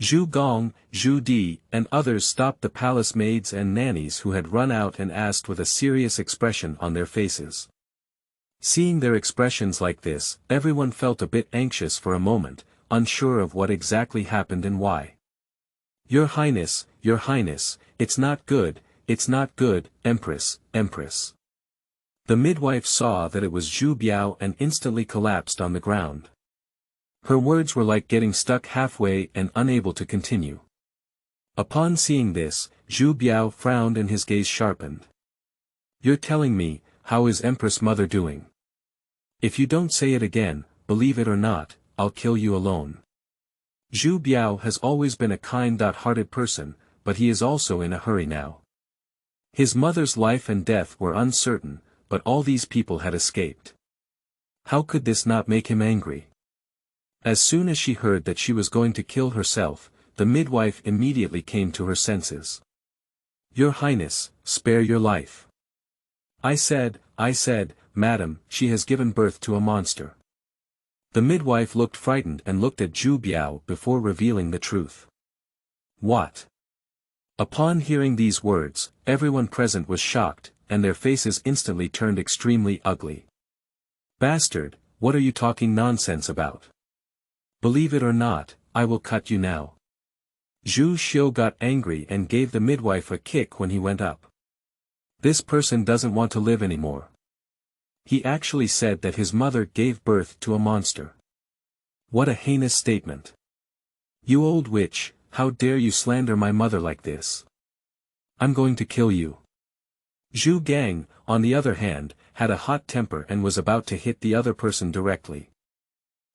Zhu Gong, Zhu Di, and others stopped the palace maids and nannies who had run out and asked with a serious expression on their faces. Seeing their expressions like this, everyone felt a bit anxious for a moment, unsure of what exactly happened and why. Your Highness, it's not good, Empress. The midwife saw that it was Zhu Biao and instantly collapsed on the ground. Her words were like getting stuck halfway and unable to continue. Upon seeing this, Zhu Biao frowned and his gaze sharpened. "You're telling me, how is Empress Mother doing? If you don't say it again, believe it or not, I'll kill you alone." Zhu Biao has always been a kind-hearted person, but he is also in a hurry now. His mother's life and death were uncertain, but all these people had escaped. How could this not make him angry? As soon as she heard that she was going to kill herself, the midwife immediately came to her senses. "Your Highness, spare your life. I said, madam, she has given birth to a monster." The midwife looked frightened and looked at Zhu Biao before revealing the truth. "What?" Upon hearing these words, everyone present was shocked, and their faces instantly turned extremely ugly. "Bastard, what are you talking nonsense about? Believe it or not, I will cut you now." Zhu Xiu got angry and gave the midwife a kick when he went up. This person doesn't want to live anymore. He actually said that his mother gave birth to a monster. What a heinous statement. "You old witch, how dare you slander my mother like this? I'm going to kill you." Zhu Gang, on the other hand, had a hot temper and was about to hit the other person directly.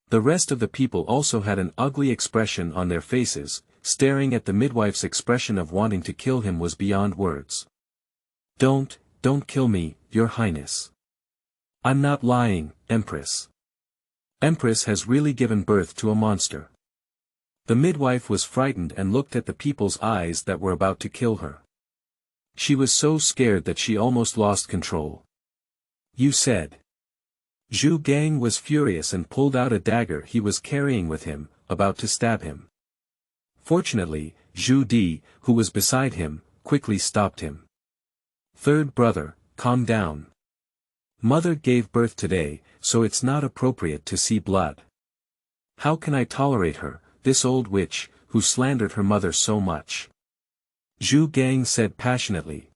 The rest of the people also had an ugly expression on their faces, staring at the midwife's expression of wanting to kill him was beyond words. Don't kill me, Your Highness. I'm not lying, Empress. Empress has really given birth to a monster." The midwife was frightened and looked at the people's eyes that were about to kill her. She was so scared that she almost lost control. "You said." Zhu Gang was furious and pulled out a dagger he was carrying with him, about to stab him. Fortunately, Zhu Di, who was beside him, quickly stopped him. "Third brother, calm down. Mother gave birth today, so it's not appropriate to see blood. How can I tolerate her, this old witch, who slandered her mother so much?" Zhu Gang said passionately.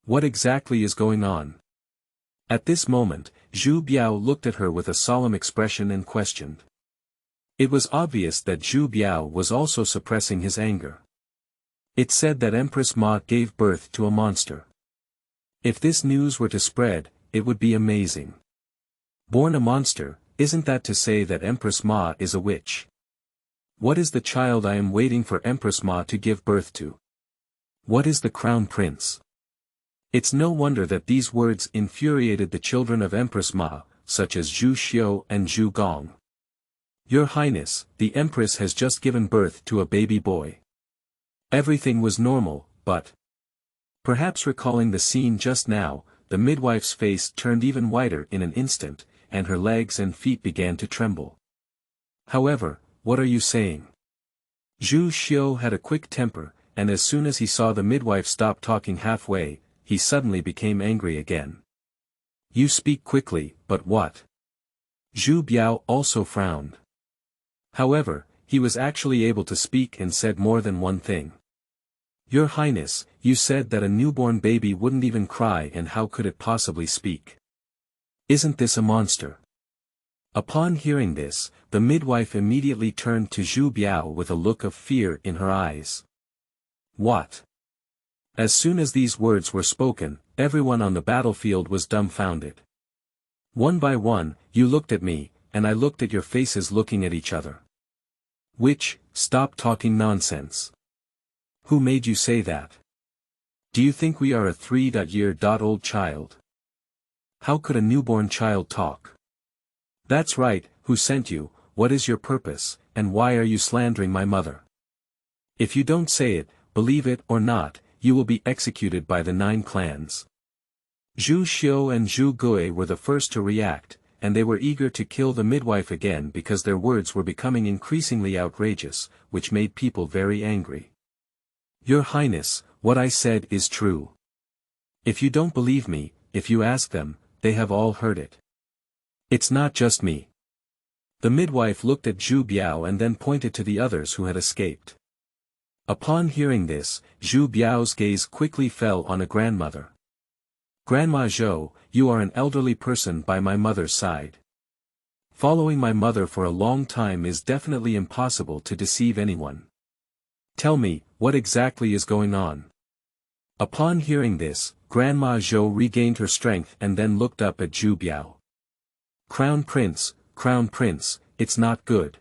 "What exactly is going on?" At this moment, Zhu Biao looked at her with a solemn expression and questioned. It was obvious that Zhu Biao was also suppressing his anger. It said that Empress Ma gave birth to a monster. If this news were to spread, it would be amazing. Born a monster, isn't that to say that Empress Ma is a witch? What is the child I am waiting for Empress Ma to give birth to? What is the crown prince? It's no wonder that these words infuriated the children of Empress Ma, such as Zhu Xiu and Zhu Gong. "Your Highness, the Empress has just given birth to a baby boy." Everything was normal, but... Perhaps recalling the scene just now, the midwife's face turned even whiter in an instant, and her legs and feet began to tremble. "However, what are you saying?" Zhu Xiu had a quick temper, and as soon as he saw the midwife stop talking halfway, he suddenly became angry again. "You speak quickly, but what?" Zhu Biao also frowned. However, he was actually able to speak and said more than one thing. Your Highness, you said that a newborn baby wouldn't even cry, and how could it possibly speak? Isn't this a monster? Upon hearing this, the midwife immediately turned to Zhu Biao with a look of fear in her eyes. What? As soon as these words were spoken, everyone on the battlefield was dumbfounded. One by one, you looked at me, and I looked at your faces looking at each other. Stop talking nonsense. Who made you say that? Do you think we are a 3-year-old child? How could a newborn child talk? That's right, who sent you, what is your purpose, and why are you slandering my mother? If you don't say it, believe it or not, you will be executed by the 9 clans. Zhu Xiu and Zhu Gui were the first to react, and they were eager to kill the midwife again because their words were becoming increasingly outrageous, which made people very angry. Your Highness, what I said is true. If you don't believe me, if you ask them, they have all heard it. It's not just me. The midwife looked at Zhu Biao and then pointed to the others who had escaped. Upon hearing this, Zhu Biao's gaze quickly fell on a grandmother. Grandma Zhou, you are an elderly person by my mother's side. Following my mother for a long time is definitely impossible to deceive anyone. Tell me, what exactly is going on? Upon hearing this, Grandma Zhou regained her strength and then looked up at Zhu Biao. Crown Prince, it's not good.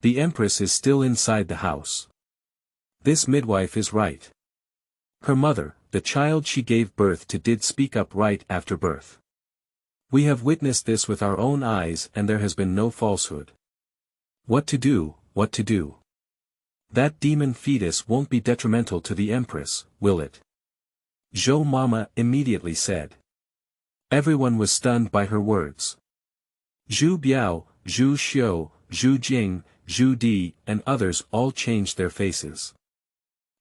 The Empress is still inside the house. This midwife is right. Her mother, the child she gave birth to, did speak up right after birth. We have witnessed this with our own eyes and there has been no falsehood. What to do? That demon fetus won't be detrimental to the Empress, will it? Zhou Mama immediately said. Everyone was stunned by her words. Zhu Biao, Zhu Xiu, Zhu Jing, Zhu Di, and others all changed their faces.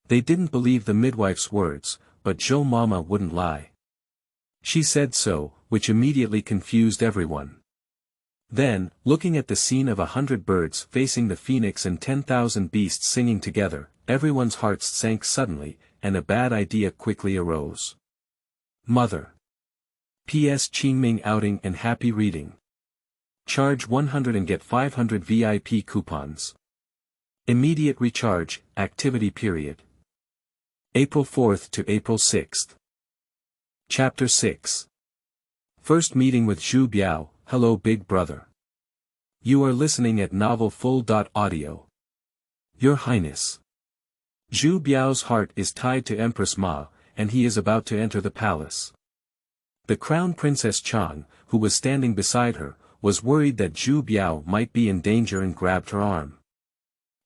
They didn't believe the midwife's words, but Zhou Mama wouldn't lie. She said so, which immediately confused everyone. Then, looking at the scene of 100 birds facing the phoenix and 10,000 beasts singing together, everyone's hearts sank suddenly, and a bad idea quickly arose. Mother. P.S. Qingming outing and happy reading. Charge 100 and get 500 VIP coupons. Immediate recharge, activity period. April 4th to April 6th. Chapter 6. First meeting with Zhu Biao. Hello big brother. You are listening at Novel Full.audio. Your Highness. Zhu Biao's heart is tied to Empress Ma, and he is about to enter the palace. The Crown Princess Chang, who was standing beside her, was worried that Zhu Biao might be in danger and grabbed her arm.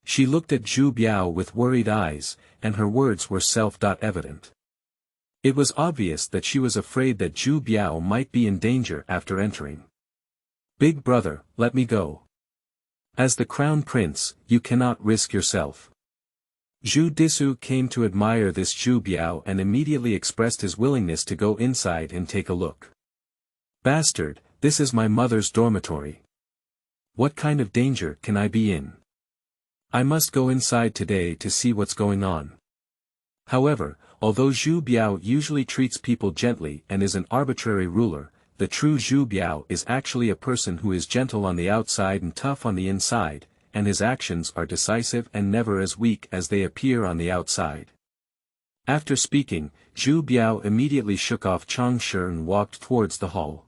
She looked at Zhu Biao with worried eyes, and her words were self-evident. It was obvious that she was afraid that Zhu Biao might be in danger after entering. Big brother, let me go. As the Crown Prince, you cannot risk yourself. Zhu Disu came to admire this Zhu Biao and immediately expressed his willingness to go inside and take a look. Bastard, this is my mother's dormitory. What kind of danger can I be in? I must go inside today to see what's going on. However, although Zhu Biao usually treats people gently and is an arbitrary ruler, the true Zhu Biao is actually a person who is gentle on the outside and tough on the inside, and his actions are decisive and never as weak as they appear on the outside. After speaking, Zhu Biao immediately shook off Chang Shi and walked towards the hall.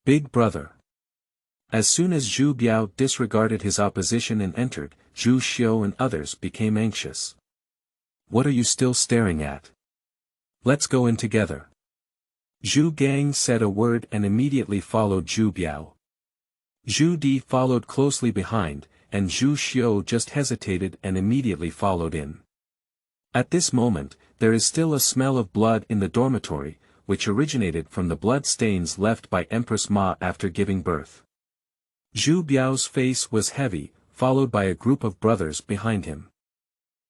Big brother. As soon as Zhu Biao disregarded his opposition and entered, Zhu Xiu and others became anxious. What are you still staring at? Let's go in together. Zhu Gang said a word and immediately followed Zhu Biao. Zhu Di followed closely behind, and Zhu Xiu just hesitated and immediately followed in. At this moment, there is still a smell of blood in the dormitory, which originated from the blood stains left by Empress Ma after giving birth. Zhu Biao's face was heavy, followed by a group of brothers behind him.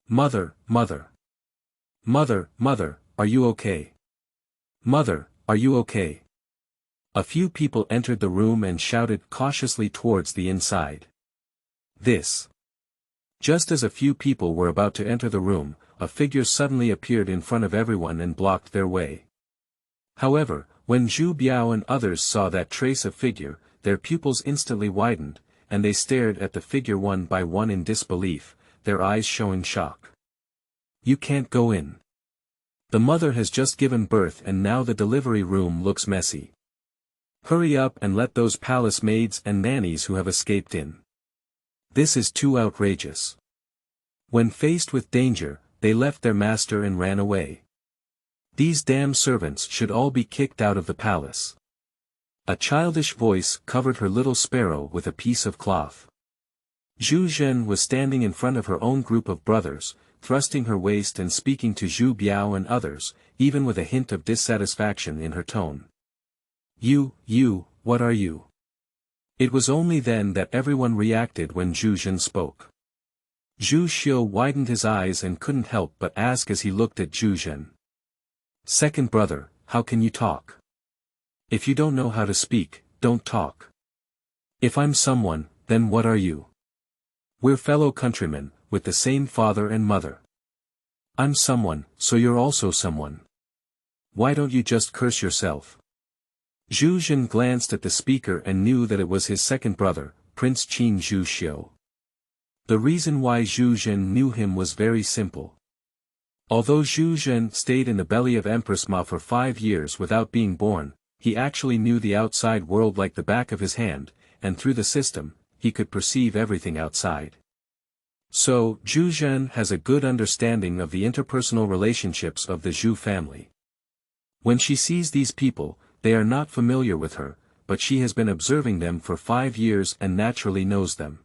Mother, are you okay? Mother, are you okay? A few people entered the room and shouted cautiously towards the inside. This. Just as a few people were about to enter the room, a figure suddenly appeared in front of everyone and blocked their way. However, when Zhu Biao and others saw that trace of figure, their pupils instantly widened, and they stared at the figure one by one in disbelief, their eyes showing shock. You can't go in. The mother has just given birth and now the delivery room looks messy. Hurry up and let those palace maids and nannies who have escaped in. This is too outrageous. When faced with danger, they left their master and ran away. These damn servants should all be kicked out of the palace. A childish voice covered her little sparrow with a piece of cloth. Zhu Zhen was standing in front of her own group of brothers, thrusting her waist and speaking to Zhu Biao and others, even with a hint of dissatisfaction in her tone. You, what are you? It was only then that everyone reacted when Zhu Zhen spoke. Zhu Xiu widened his eyes and couldn't help but ask as he looked at Zhu Zhen. Second brother, how can you talk? If you don't know how to speak, don't talk. If I'm someone, then what are you? We're fellow countrymen, with the same father and mother. I'm someone, so you're also someone. Why don't you just curse yourself? Zhu Zhen glanced at the speaker and knew that it was his second brother, Prince Zhu Xiu. The reason why Zhu Zhen knew him was very simple. Although Zhu Zhen stayed in the belly of Empress Ma for 5 years without being born, he actually knew the outside world like the back of his hand, and through the system, he could perceive everything outside. So, Zhu Zhen has a good understanding of the interpersonal relationships of the Zhu family. When she sees these people, they are not familiar with her, but she has been observing them for 5 years and naturally knows them.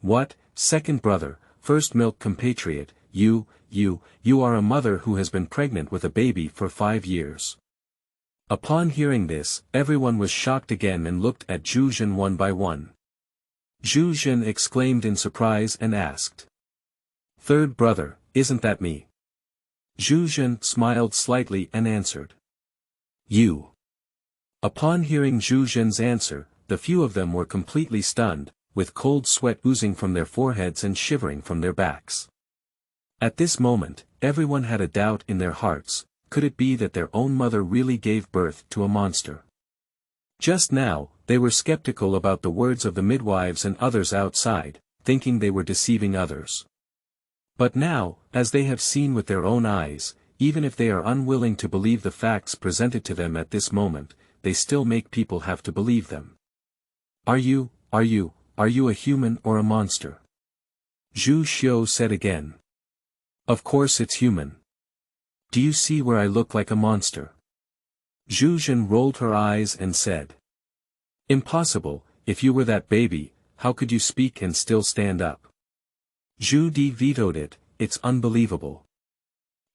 What, second brother, first milk compatriot, you are a mother who has been pregnant with a baby for 5 years. Upon hearing this, everyone was shocked again and looked at Zhu Zhen one by one. Zhu Zhen exclaimed in surprise and asked. Third brother, isn't that me? Zhu Zhen smiled slightly and answered. You. Upon hearing Zhu Zhen's answer, the few of them were completely stunned, with cold sweat oozing from their foreheads and shivering from their backs. At this moment, everyone had a doubt in their hearts, could it be that their own mother really gave birth to a monster? Just now, they were skeptical about the words of the midwives and others outside, thinking they were deceiving others. But now, as they have seen with their own eyes, even if they are unwilling to believe the facts presented to them at this moment, they still make people have to believe them. Are you a human or a monster? Zhu Xiu said again. Of course it's human. Do you see where I look like a monster? Zhu Zhen rolled her eyes and said. Impossible, if you were that baby, how could you speak and still stand up? Zhu Di vetoed it, it's unbelievable.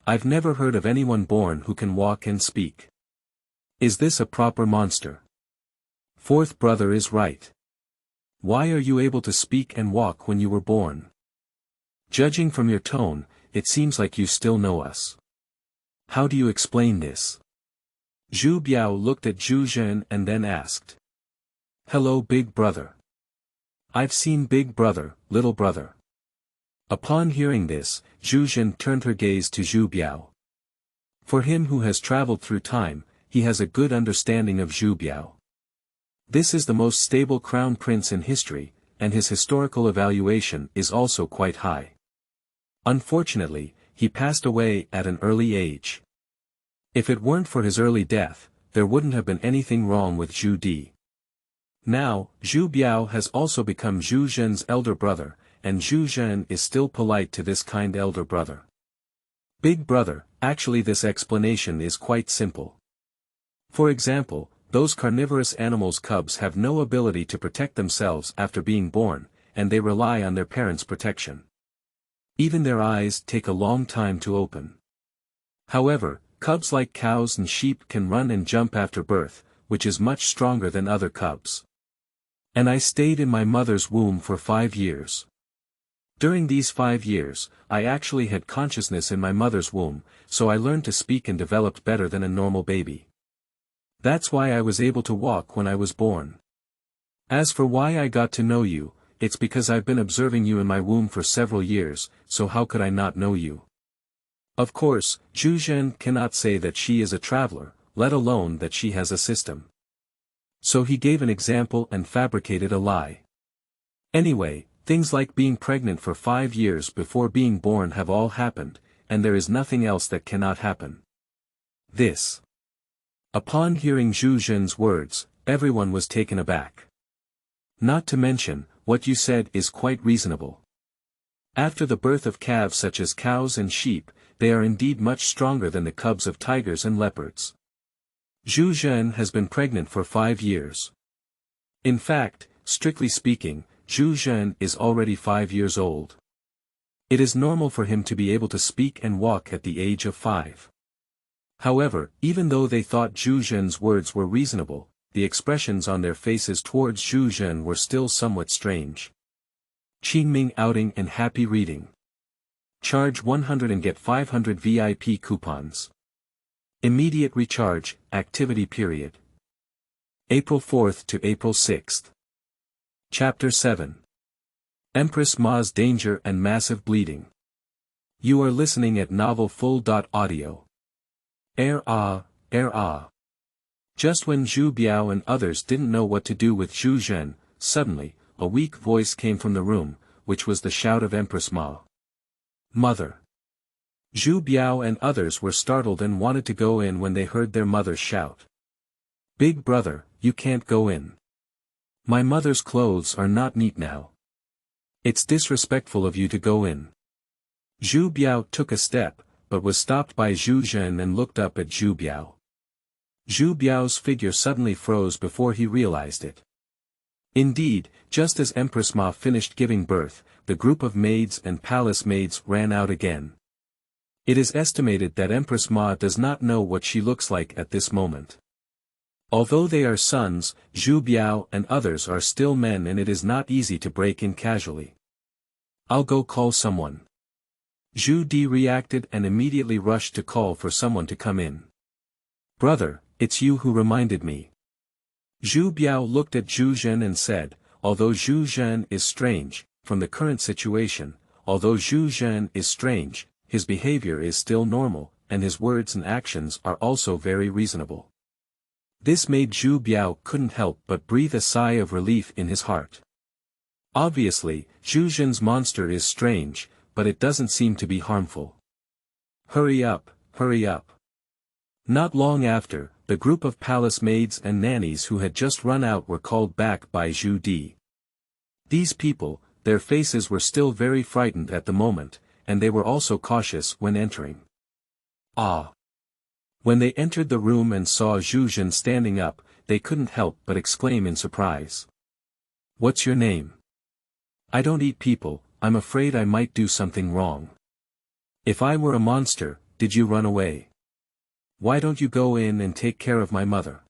I've never heard of anyone born who can walk and speak. Is this a proper monster? Fourth brother is right. Why are you able to speak and walk when you were born? Judging from your tone, it seems like you still know us. How do you explain this? Zhu Biao looked at Zhu Zhen and then asked. Hello big brother. I've seen big brother, little brother. Upon hearing this, Zhu Zhen turned her gaze to Zhu Biao. For him who has traveled through time, he has a good understanding of Zhu Biao. This is the most stable crown prince in history, and his historical evaluation is also quite high. Unfortunately, he passed away at an early age. If it weren't for his early death, there wouldn't have been anything wrong with Zhu Di. Now, Zhu Biao has also become Zhu Zhen's elder brother, and Zhu Zhen is still polite to this kind elder brother. Big brother, actually this explanation is quite simple. For example, those carnivorous animals' cubs have no ability to protect themselves after being born, and they rely on their parents' protection. Even their eyes take a long time to open. However, cubs like cows and sheep can run and jump after birth, which is much stronger than other cubs. And I stayed in my mother's womb for 5 years. During these 5 years, I actually had consciousness in my mother's womb, so I learned to speak and developed better than a normal baby. That's why I was able to walk when I was born. As for why I got to know you, it's because I've been observing you in my womb for several years, so how could I not know you? Of course, Zhu Zhen cannot say that she is a traveler, let alone that she has a system. So he gave an example and fabricated a lie. Anyway, things like being pregnant for 5 years before being born have all happened, and there is nothing else that cannot happen. This. Upon hearing Zhu Zhen's words, everyone was taken aback. Not to mention, what you said is quite reasonable. After the birth of calves such as cows and sheep, they are indeed much stronger than the cubs of tigers and leopards. Zhu Zhen has been pregnant for 5 years. In fact, strictly speaking, Zhu Zhen is already 5 years old. It is normal for him to be able to speak and walk at the age of 5. However, even though they thought Zhu Zhen's words were reasonable, the expressions on their faces towards Zhu Zhen were still somewhat strange. Qingming outing and happy reading. Charge 100 and get 500 VIP coupons. Immediate recharge, activity period. April 4th to April 6th. Chapter 7. Empress Ma's Danger and Massive Bleeding. You are listening at Novel Full.audio. Just when Zhu Biao and others didn't know what to do with Zhu Zhen, suddenly, a weak voice came from the room, which was the shout of Empress Ma. Mother. Zhu Biao and others were startled and wanted to go in when they heard their mother's shout. Big brother, you can't go in. My mother's clothes are not neat now. It's disrespectful of you to go in. Zhu Biao took a step, but was stopped by Zhu Zhen and looked up at Zhu Biao. Zhu Biao's figure suddenly froze before he realized it. Indeed, just as Empress Ma finished giving birth, the group of maids and palace maids ran out again. It is estimated that Empress Ma does not know what she looks like at this moment. Although they are sons, Zhu Biao and others are still men and it is not easy to break in casually. I'll go call someone. Zhu Di reacted and immediately rushed to call for someone to come in. Brother, it's you who reminded me. Zhu Biao looked at Zhu Zhen and said, although Zhu Zhen is strange, from the current situation, his behavior is still normal, and his words and actions are also very reasonable. This made Zhu Biao couldn't help but breathe a sigh of relief in his heart. Obviously, Zhu Zhen's monster is strange, but it doesn't seem to be harmful. Hurry up, hurry up. Not long after, the group of palace maids and nannies who had just run out were called back by Zhu Di. These people, their faces were still very frightened at the moment, and they were also cautious when entering. When they entered the room and saw Zhu Zhen standing up, they couldn't help but exclaim in surprise. What's your name? I don't eat people, I'm afraid I might do something wrong. If I were a monster, did you run away? Why don't you go in and take care of my mother?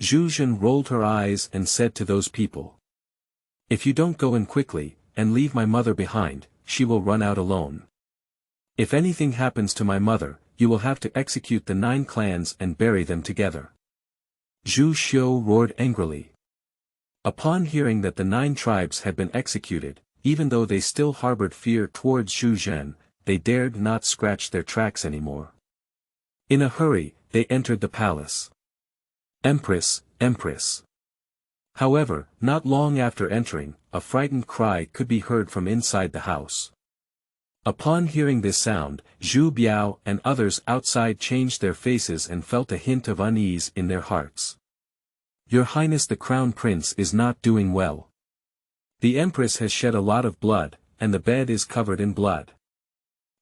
Zhu Zhen rolled her eyes and said to those people. If you don't go in quickly, and leave my mother behind, she will run out alone. If anything happens to my mother, you will have to execute the 9 clans and bury them together. Zhu Xiu roared angrily. Upon hearing that the 9 tribes had been executed, even though they still harbored fear towards Zhu Zhen, they dared not scratch their tracks anymore. In a hurry, they entered the palace. Empress, Empress. However, not long after entering, a frightened cry could be heard from inside the house. Upon hearing this sound, Zhu Biao and others outside changed their faces and felt a hint of unease in their hearts. Your Highness the Crown Prince is not doing well. The Empress has shed a lot of blood, and the bed is covered in blood.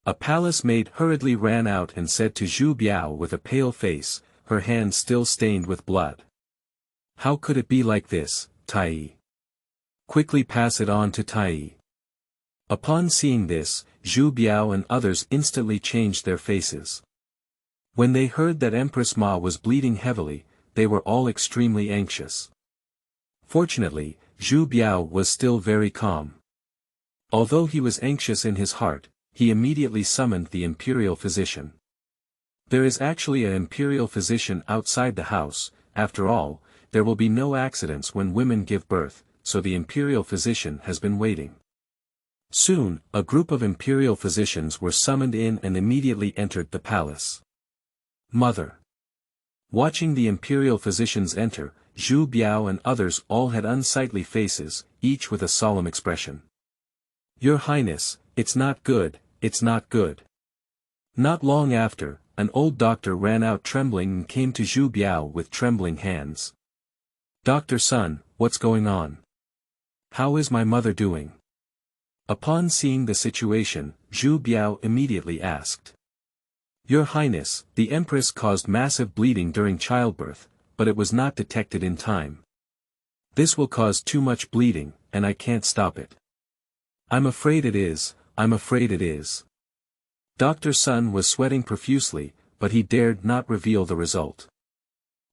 A palace maid hurriedly ran out and said to Zhu Biao with a pale face, her hands still stained with blood. How could it be like this, Tai? Quickly pass it on to Tai. Upon seeing this, Zhu Biao and others instantly changed their faces. When they heard that Empress Ma was bleeding heavily, they were all extremely anxious. Fortunately, Zhu Biao was still very calm. Although he was anxious in his heart, he immediately summoned the imperial physician. There is actually an imperial physician outside the house. After all, there will be no accidents when women give birth, so the imperial physician has been waiting. Soon, a group of imperial physicians were summoned in and immediately entered the palace. Mother. Watching the imperial physicians enter, Zhu Biao and others all had unsightly faces, each with a solemn expression. Your Highness, it's not good, it's not good. Not long after, an old doctor ran out trembling and came to Zhu Biao with trembling hands. Doctor son, what's going on? How is my mother doing? Upon seeing the situation, Zhu Biao immediately asked. Your Highness, the Empress caused massive bleeding during childbirth, but it was not detected in time. This will cause too much bleeding, and I can't stop it. I'm afraid it is, I'm afraid it is. Dr. Sun was sweating profusely, but he dared not reveal the result.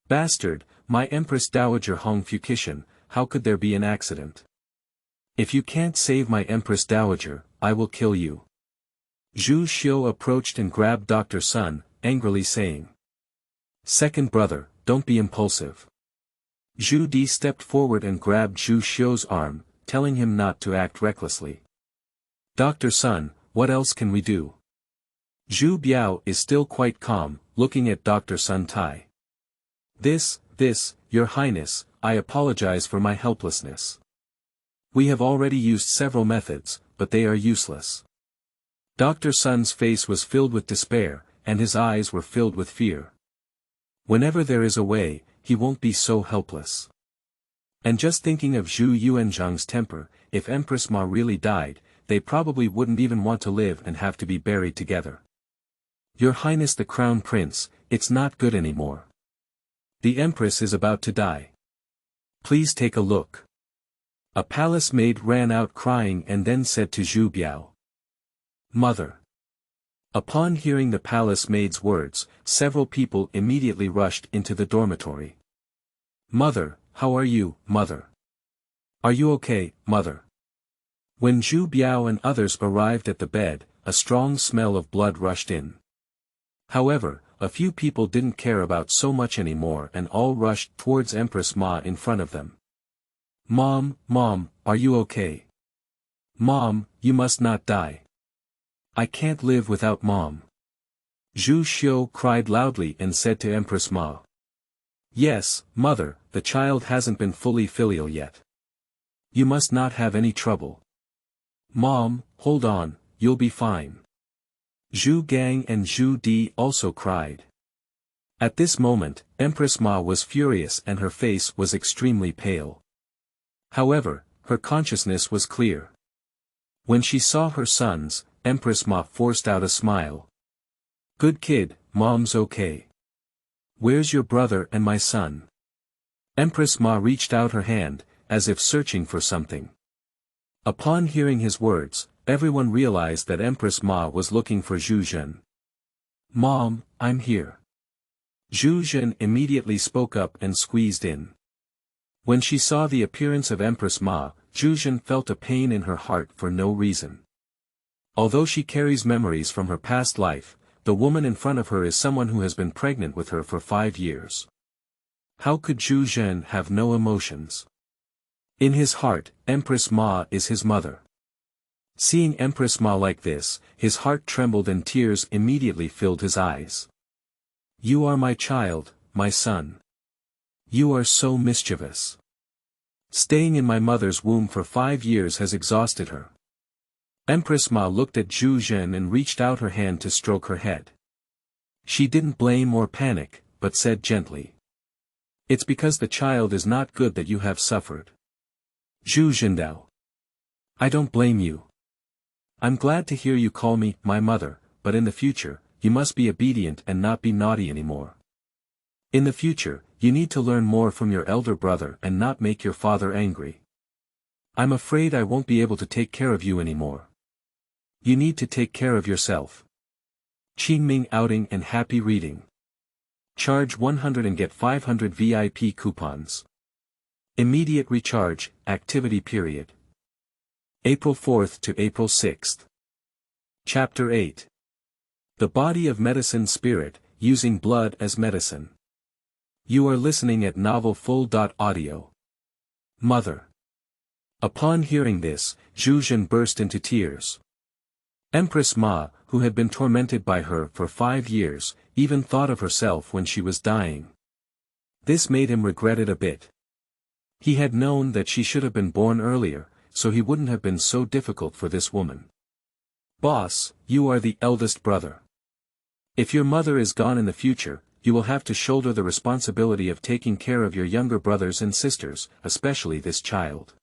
Bastard, my Empress Dowager Hongwu, how could there be an accident? If you can't save my Empress Dowager, I will kill you. Zhu Xiu approached and grabbed Dr. Sun, angrily saying. Second brother, don't be impulsive. Zhu Di stepped forward and grabbed Zhu Xiu's arm, telling him not to act recklessly. Dr. Sun, what else can we do? Zhu Biao is still quite calm, looking at Dr. Sun Tai. This, Your Highness, I apologize for my helplessness. We have already used several methods, but they are useless. Dr. Sun's face was filled with despair, and his eyes were filled with fear. Whenever there is a way, he won't be so helpless. And just thinking of Zhu Yuanzhang's temper, if Empress Ma really died, they probably wouldn't even want to live and have to be buried together. Your Highness the Crown Prince, it's not good anymore. The Empress is about to die. Please take a look. A palace maid ran out crying and then said to Zhu Biao. Mother. Upon hearing the palace maid's words, several people immediately rushed into the dormitory. Mother, how are you, Mother? Are you okay, Mother? When Zhu Biao and others arrived at the bed, a strong smell of blood rushed in. However, a few people didn't care about so much anymore and all rushed towards Empress Ma in front of them. Mom, are you okay? Mom, you must not die. I can't live without Mom. Zhu Xiu cried loudly and said to Empress Ma. Yes, Mother, the child hasn't been fully filial yet. You must not have any trouble. Mom, hold on, you'll be fine. Zhu Gang and Zhu Di also cried. At this moment, Empress Ma was furious and her face was extremely pale. However, her consciousness was clear. When she saw her sons, Empress Ma forced out a smile. Good kid, Mom's okay. Where's your brother and my son? Empress Ma reached out her hand, as if searching for something. Upon hearing his words, everyone realized that Empress Ma was looking for Zhu Zhen. Mom, I'm here. Zhu Zhen immediately spoke up and squeezed in. When she saw the appearance of Empress Ma, Zhu Zhen felt a pain in her heart for no reason. Although she carries memories from her past life, the woman in front of her is someone who has been pregnant with her for 5 years. How could Zhu Zhen have no emotions? In his heart, Empress Ma is his mother. Seeing Empress Ma like this, his heart trembled and tears immediately filled his eyes. You are my child, my son. You are so mischievous. Staying in my mother's womb for 5 years has exhausted her. Empress Ma looked at Zhu Zhen and reached out her hand to stroke her head. She didn't blame or panic, but said gently. It's because the child is not good that you have suffered. Zhu Zhendao. I don't blame you. I'm glad to hear you call me, my mother, but in the future, you must be obedient and not be naughty anymore. In the future, you need to learn more from your elder brother and not make your father angry. I'm afraid I won't be able to take care of you anymore. You need to take care of yourself. Qingming outing and happy reading. Charge 100 and get 500 VIP coupons. Immediate recharge, activity period. April 4th to April 6th. Chapter 8. The Body of Medicine Spirit, Using Blood as Medicine. You are listening at novelfull.audio. Mother. Upon hearing this, Zhu Zhen burst into tears. Empress Ma, who had been tormented by her for 5 years, even thought of herself when she was dying. This made him regret it a bit. He had known that she should have been born earlier, so he wouldn't have been so difficult for this woman. Boss, you are the eldest brother. If your mother is gone in the future, you will have to shoulder the responsibility of taking care of your younger brothers and sisters, especially this child.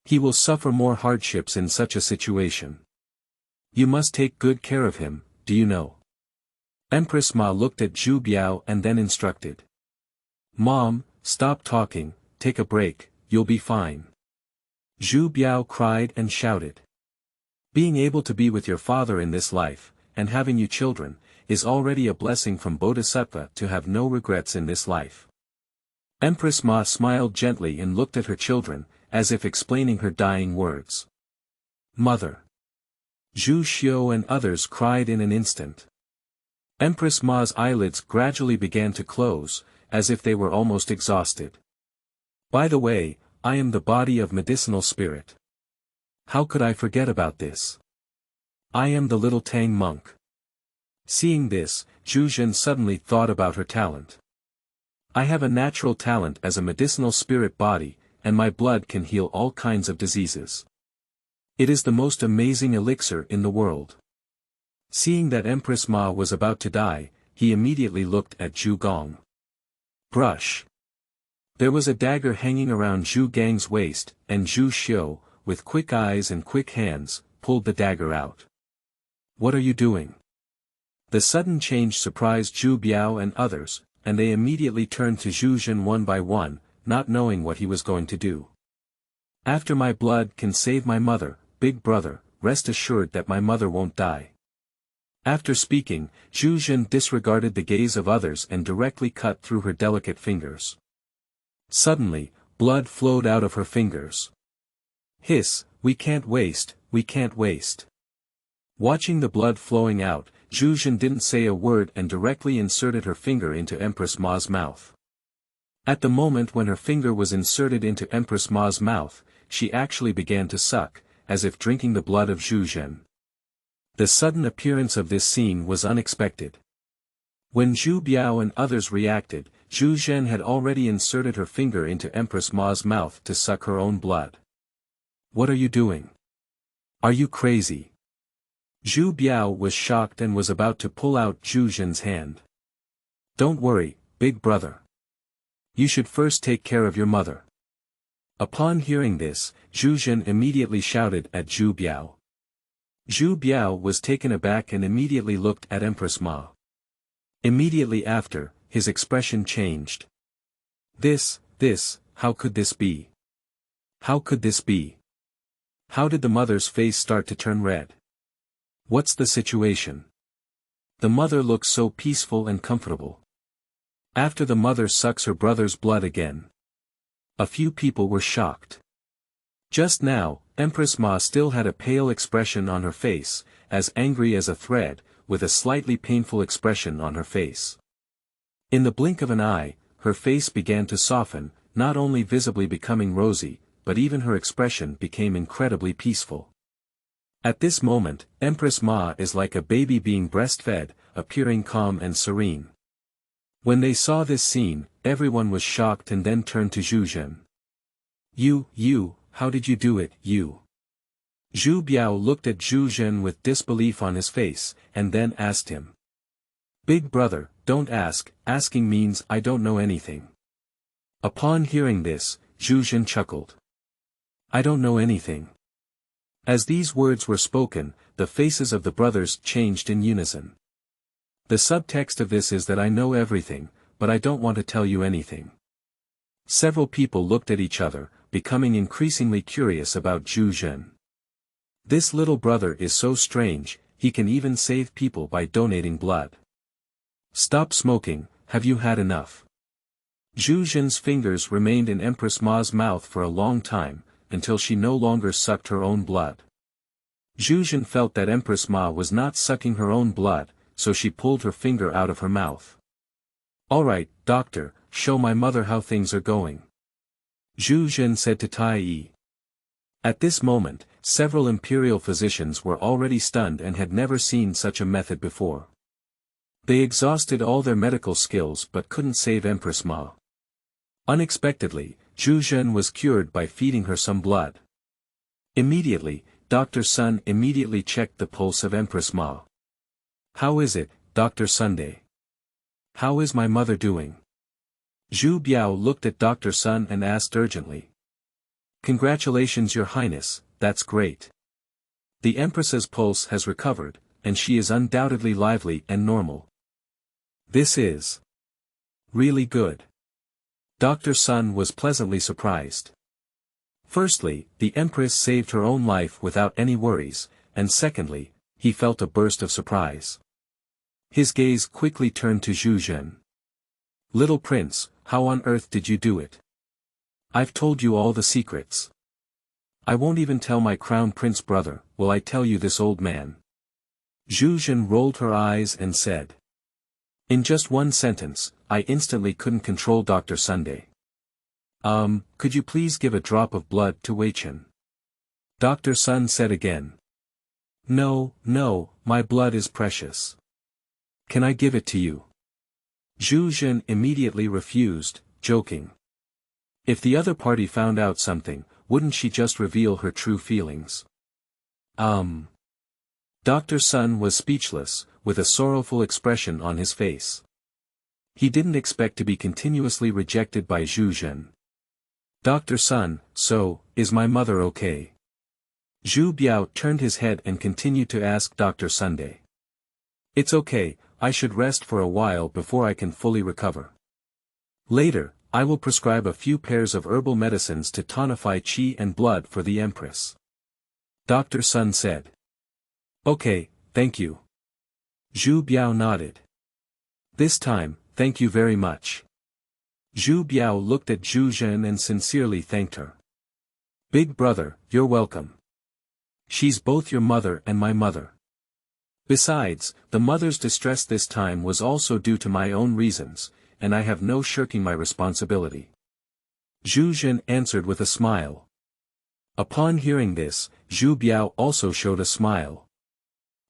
He will suffer more hardships in such a situation. You must take good care of him, do you know? Empress Ma looked at Zhu Biao and then instructed. Mom, stop talking, take a break, you'll be fine. Zhu Biao cried and shouted. Being able to be with your father in this life, and having you children, is already a blessing from Bodhisattva to have no regrets in this life. Empress Ma smiled gently and looked at her children, as if explaining her dying words. Mother. Zhu Xiu and others cried in an instant. Empress Ma's eyelids gradually began to close, as if they were almost exhausted. By the way, I am the body of medicinal spirit. How could I forget about this? I am the little Tang monk. Seeing this, Zhu Zhen suddenly thought about her talent. I have a natural talent as a medicinal spirit body, and my blood can heal all kinds of diseases. It is the most amazing elixir in the world. Seeing that Empress Ma was about to die, he immediately looked at Zhu Gong. Brush. There was a dagger hanging around Zhu Gang's waist, and Zhu Xiu, with quick eyes and quick hands, pulled the dagger out. What are you doing? The sudden change surprised Zhu Biao and others, and they immediately turned to Zhu Zhen one by one, not knowing what he was going to do. After my blood can save my mother, big brother, rest assured that my mother won't die. After speaking, Zhu Zhen disregarded the gaze of others and directly cut through her delicate fingers. Suddenly, blood flowed out of her fingers. Hiss, we can't waste, we can't waste. Watching the blood flowing out, Zhu Zhen didn't say a word and directly inserted her finger into Empress Ma's mouth. At the moment when her finger was inserted into Empress Ma's mouth, she actually began to suck, as if drinking the blood of Zhu Zhen. The sudden appearance of this scene was unexpected. When Zhu Biao and others reacted, Zhu Zhen had already inserted her finger into Empress Ma's mouth to suck her own blood. What are you doing? Are you crazy? Zhu Biao was shocked and was about to pull out Zhu Zhen's hand. Don't worry, big brother. You should first take care of your mother. Upon hearing this, Zhu Zhen immediately shouted at Zhu Biao. Zhu Biao was taken aback and immediately looked at Empress Ma. Immediately after, his expression changed. This, how could this be? How could this be? How did the mother's face start to turn red? What's the situation? The mother looks so peaceful and comfortable. After the mother sucks her brother's blood again. A few people were shocked. Just now, Empress Ma still had a pale expression on her face, as angry as a thread, with a slightly painful expression on her face. In the blink of an eye, her face began to soften, not only visibly becoming rosy, but even her expression became incredibly peaceful. At this moment, Empress Ma is like a baby being breastfed, appearing calm and serene. When they saw this scene, everyone was shocked and then turned to Zhu Zhen. You, how did you do it, you? Zhu Biao looked at Zhu Zhen with disbelief on his face, and then asked him. Big brother, don't ask, asking means I don't know anything. Upon hearing this, Zhu Zhen chuckled. I don't know anything. As these words were spoken, the faces of the brothers changed in unison. The subtext of this is that I know everything, but I don't want to tell you anything. Several people looked at each other, becoming increasingly curious about Zhu Zhen. This little brother is so strange, he can even save people by donating blood. Stop smoking, have you had enough? Zhu Zhen's fingers remained in Empress Ma's mouth for a long time, until she no longer sucked her own blood. Zhu Zhen felt that Empress Ma was not sucking her own blood, so she pulled her finger out of her mouth. Alright, doctor, show my mother how things are going. Zhu Zhen said to Tai Yi. At this moment, several imperial physicians were already stunned and had never seen such a method before. They exhausted all their medical skills but couldn't save Empress Ma. Unexpectedly, Zhu Zhen was cured by feeding her some blood. Immediately, Dr. Sun immediately checked the pulse of Empress Ma. "How is it, Dr. Sunday? How is my mother doing?" Zhu Biao looked at Dr. Sun and asked urgently. "Congratulations, Your Highness, that's great. The Empress's pulse has recovered, and she is undoubtedly lively and normal. This is really good." Dr. Sun was pleasantly surprised. Firstly, the Empress saved her own life without any worries, and secondly, he felt a burst of surprise. His gaze quickly turned to Zhu Zhen. "Little prince, how on earth did you do it? I've told you all the secrets. I won't even tell my crown prince brother, will I tell you this old man?" Zhu Zhen rolled her eyes and said. "In just one sentence, I instantly couldn't control Dr. Sunday. Could you please give a drop of blood to Wei Chen?" Dr. Sun said again. No, my blood is precious. Can I give it to you?" Zhu Zhen immediately refused, joking. If the other party found out something, wouldn't she just reveal her true feelings? Dr. Sun was speechless, with a sorrowful expression on his face. He didn't expect to be continuously rejected by Zhu Zhen. "Dr. Sun, so, is my mother okay?" Zhu Biao turned his head and continued to ask Dr. Sunday. "It's okay, I should rest for a while before I can fully recover. Later, I will prescribe a few pairs of herbal medicines to tonify qi and blood for the Empress." Dr. Sun said. "Okay, thank you." Zhu Biao nodded. "This time, thank you very much." Zhu Biao looked at Zhu Zhen and sincerely thanked her. "Big brother, you're welcome. She's both your mother and my mother. Besides, the mother's distress this time was also due to my own reasons, and I have no shirking my responsibility." Zhu Zhen answered with a smile. Upon hearing this, Zhu Biao also showed a smile.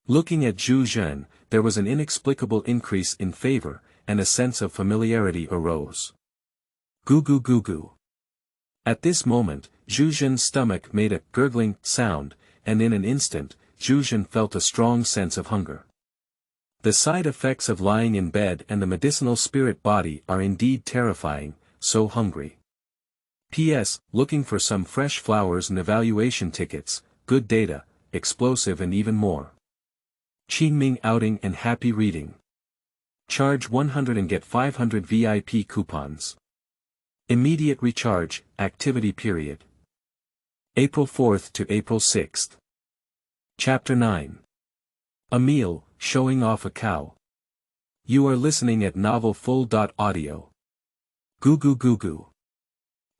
Looking at Zhu Zhen, there was an inexplicable increase in favor, and a sense of familiarity arose. Goo goo goo goo. At this moment, Zhu Zhen's stomach made a gurgling sound, and in an instant, Zhu Zhen felt a strong sense of hunger. The side effects of lying in bed and the medicinal spirit body are indeed terrifying, so hungry. P.S. Looking for some fresh flowers and evaluation tickets, good data, explosive and even more. Qingming outing and happy reading. Charge 100 and get 500 VIP coupons. Immediate recharge, activity period. April 4th to April 6th. Chapter 9. A meal, showing off a cow. You are listening at novel full.audio. Goo goo goo goo.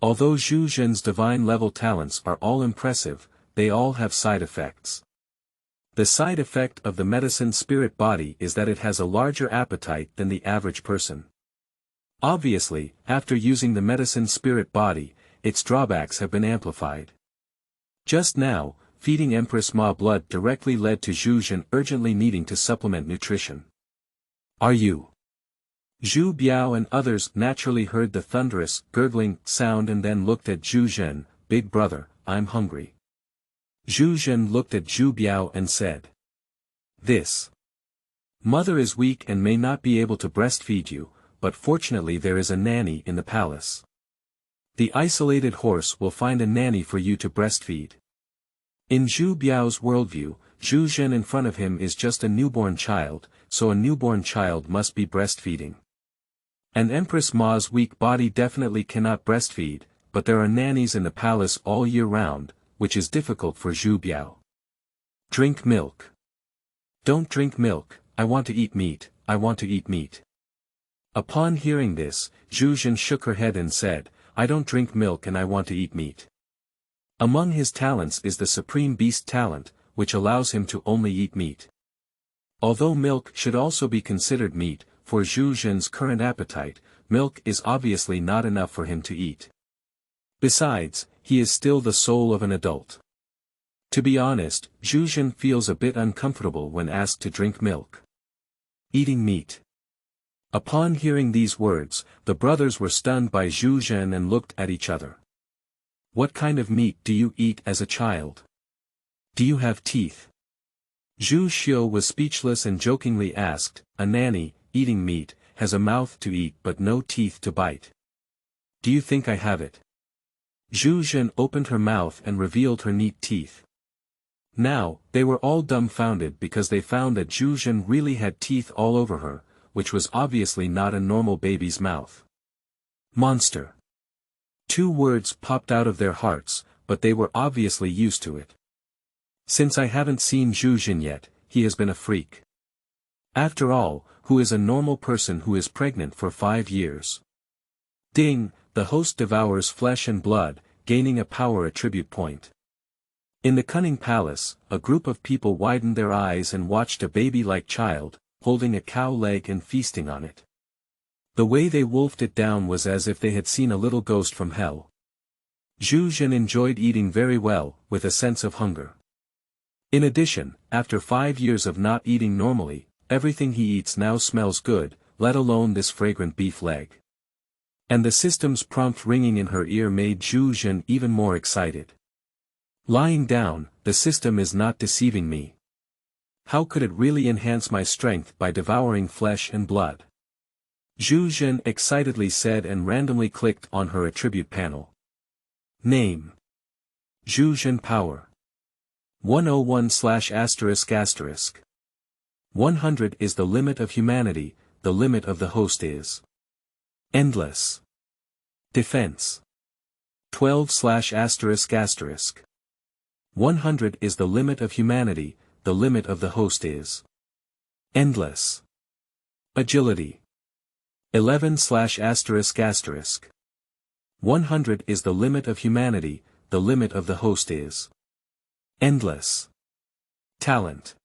Although Zhu Zhen's divine level talents are all impressive, they all have side effects. The side effect of the medicine spirit body is that it has a larger appetite than the average person. Obviously, after using the medicine spirit body, its drawbacks have been amplified. Just now, feeding Empress Ma blood directly led to Zhu Zhen urgently needing to supplement nutrition. "Are you?" Zhu Biao and others naturally heard the thunderous, gurgling sound and then looked at Zhu Zhen. "Big brother, I'm hungry." Zhu Zhen looked at Zhu Biao and said. "This mother is weak and may not be able to breastfeed you, but fortunately there is a nanny in the palace. The isolated horse will find a nanny for you to breastfeed." In Zhu Biao's worldview, Zhu Zhen in front of him is just a newborn child, so a newborn child must be breastfeeding. And Empress Ma's weak body definitely cannot breastfeed, but there are nannies in the palace all year round, which is difficult for Zhu Biao. "Drink milk." "Don't drink milk, I want to eat meat, I want to eat meat." Upon hearing this, Zhu Zhen shook her head and said, "I don't drink milk and I want to eat meat." Among his talents is the supreme beast talent, which allows him to only eat meat. Although milk should also be considered meat, for Zhu Zhen's current appetite, milk is obviously not enough for him to eat. Besides, he is still the soul of an adult. To be honest, Zhu Zhen feels a bit uncomfortable when asked to drink milk. Eating meat. Upon hearing these words, the brothers were stunned by Zhu Zhen and looked at each other. What kind of meat do you eat as a child? Do you have teeth? Zhu Xiu was speechless and jokingly asked, a nanny, eating meat, has a mouth to eat but no teeth to bite. Do you think I have it? Zhu Zhen opened her mouth and revealed her neat teeth. Now, they were all dumbfounded because they found that Zhu Zhen really had teeth all over her, which was obviously not a normal baby's mouth. Monster. 2 words popped out of their hearts, but they were obviously used to it. Since I haven't seen Zhu Zhen yet, he has been a freak. After all, who is a normal person who is pregnant for 5 years? Ding, the host devours flesh and blood, gaining a power attribute point. In the cunning palace, a group of people widened their eyes and watched a baby-like child, holding a cow leg and feasting on it. The way they wolfed it down was as if they had seen a little ghost from hell. Zhu Zhen enjoyed eating very well, with a sense of hunger. In addition, after 5 years of not eating normally, everything he eats now smells good, let alone this fragrant beef leg. And the system's prompt ringing in her ear made Zhu Zhen even more excited. Lying down, the system is not deceiving me. How could it really enhance my strength by devouring flesh and blood? Zhu Zhen excitedly said and randomly clicked on her attribute panel. Name. Zhu Zhen Power. 101/***. 100 is the limit of humanity, the limit of the host is endless. Defense. 12/***. 100 is the limit of humanity, the limit of the host is endless. Agility. 11/***. 100 is the limit of humanity, the limit of the host is endless. Talent.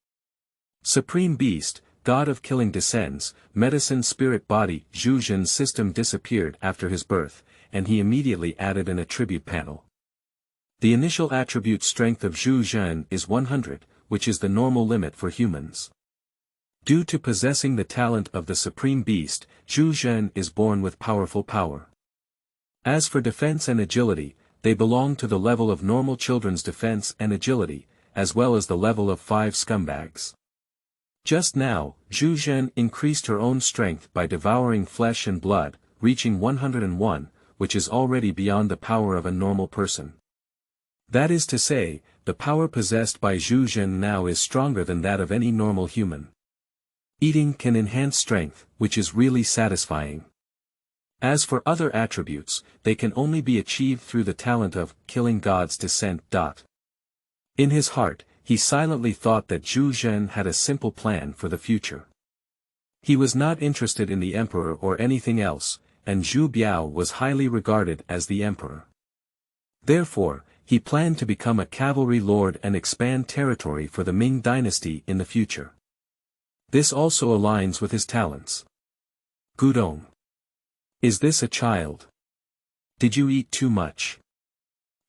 Supreme Beast, God of Killing descends, medicine spirit body. Zhu Zhen's system disappeared after his birth, and he immediately added an attribute panel. The initial attribute strength of Zhu Zhen is 100, which is the normal limit for humans. Due to possessing the talent of the Supreme Beast, Zhu Zhen is born with powerful power. As for defense and agility, they belong to the level of normal children's defense and agility, as well as the level of 5 scumbags. Just now, Zhu Zhen increased her own strength by devouring flesh and blood, reaching 101, which is already beyond the power of a normal person. That is to say, the power possessed by Zhu Zhen now is stronger than that of any normal human. Eating can enhance strength, which is really satisfying. As for other attributes, they can only be achieved through the talent of killing God's descent. In his heart, he silently thought that Zhu Zhen had a simple plan for the future. He was not interested in the emperor or anything else, and Zhu Biao was highly regarded as the emperor. Therefore, he planned to become a cavalry lord and expand territory for the Ming Dynasty in the future. This also aligns with his talents. Gudong. Is this a child? Did you eat too much?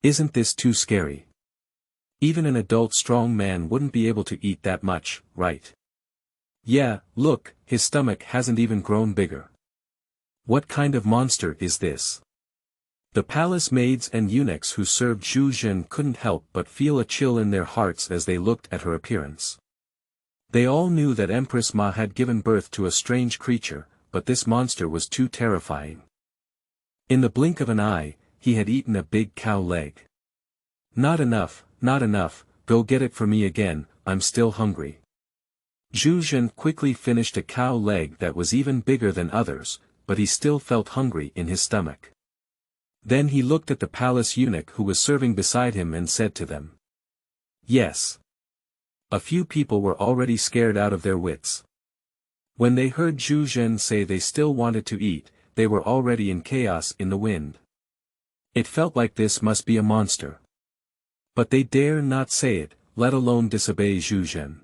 Isn't this too scary? Even an adult strong man wouldn't be able to eat that much, right? Yeah, look, his stomach hasn't even grown bigger. What kind of monster is this? The palace maids and eunuchs who served Zhu Zhen couldn't help but feel a chill in their hearts as they looked at her appearance. They all knew that Empress Ma had given birth to a strange creature, but this monster was too terrifying. In the blink of an eye, he had eaten a big cow leg. Not enough, go get it for me again, I'm still hungry. Zhu Zhen quickly finished a cow leg that was even bigger than others, but he still felt hungry in his stomach. Then he looked at the palace eunuch who was serving beside him and said to them. Yes. A few people were already scared out of their wits. When they heard Zhu Zhen say they still wanted to eat, they were already in chaos in the wind. It felt like this must be a monster. But they dare not say it, let alone disobey Zhu Zhen.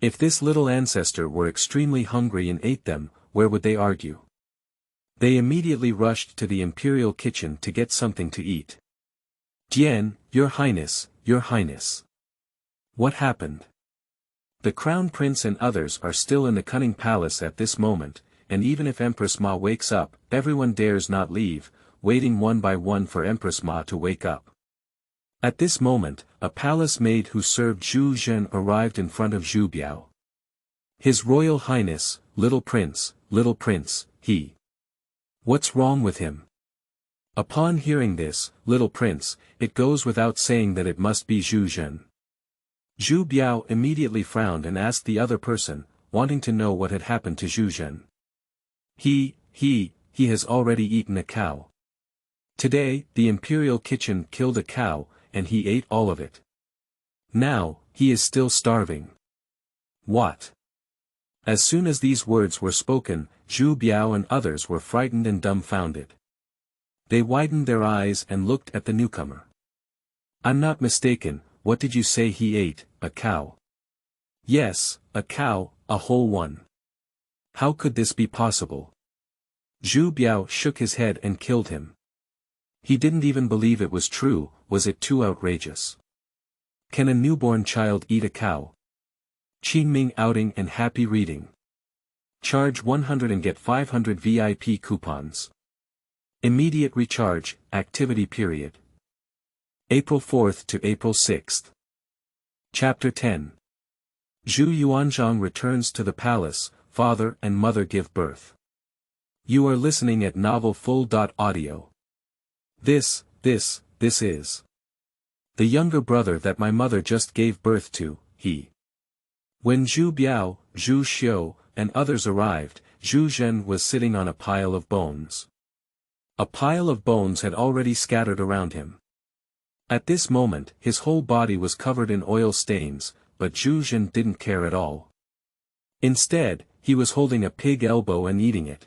If this little ancestor were extremely hungry and ate them, where would they argue? They immediately rushed to the imperial kitchen to get something to eat. Dian, Your Highness, Your Highness. What happened? The Crown Prince and others are still in the cunning palace at this moment, and even if Empress Ma wakes up, everyone dares not leave, waiting one by one for Empress Ma to wake up. At this moment, a palace maid who served Zhu Zhen arrived in front of Zhu Biao. His Royal Highness, little prince, he. What's wrong with him? Upon hearing this, little prince, it goes without saying that it must be Zhu Zhen. Zhu Biao immediately frowned and asked the other person, wanting to know what had happened to Zhu Zhen. He has already eaten a cow. Today, the imperial kitchen killed a cow, and he ate all of it. Now, he is still starving. What? As soon as these words were spoken, Zhu Biao and others were frightened and dumbfounded. They widened their eyes and looked at the newcomer. I'm not mistaken, what did you say he ate, a cow? Yes, a cow, a whole one. How could this be possible? Zhu Biao shook his head and killed him. He didn't even believe it was true, was it too outrageous? Can a newborn child eat a cow? Qingming outing and happy reading. Charge 100 and get 500 VIP coupons. Immediate recharge, activity period. April 4th to April 6th. Chapter 10. Zhu Yuanzhang returns to the palace, father and mother give birth. You are listening at Novel Full.audio. This is the younger brother that my mother just gave birth to, he. When Zhu Biao, Zhu Xiu, and others arrived, Zhu Zhen was sitting on a pile of bones. A pile of bones had already scattered around him. At this moment, his whole body was covered in oil stains, but Zhu Zhen didn't care at all. Instead, he was holding a pig elbow and eating it.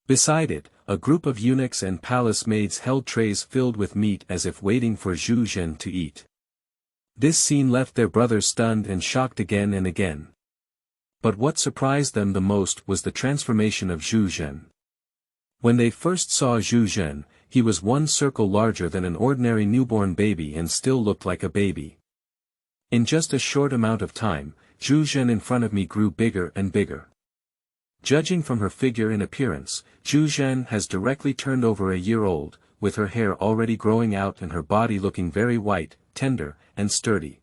Beside it, a group of eunuchs and palace maids held trays filled with meat as if waiting for Zhu Zhen to eat. This scene left their brother stunned and shocked again and again. But what surprised them the most was the transformation of Zhu Zhen. When they first saw Zhu Zhen, he was one circle larger than an ordinary newborn baby and still looked like a baby. In just a short amount of time, Zhu Zhen in front of me grew bigger and bigger. Judging from her figure and appearance, Zhu Zhen has directly turned over a year old, with her hair already growing out and her body looking very white, tender, and sturdy.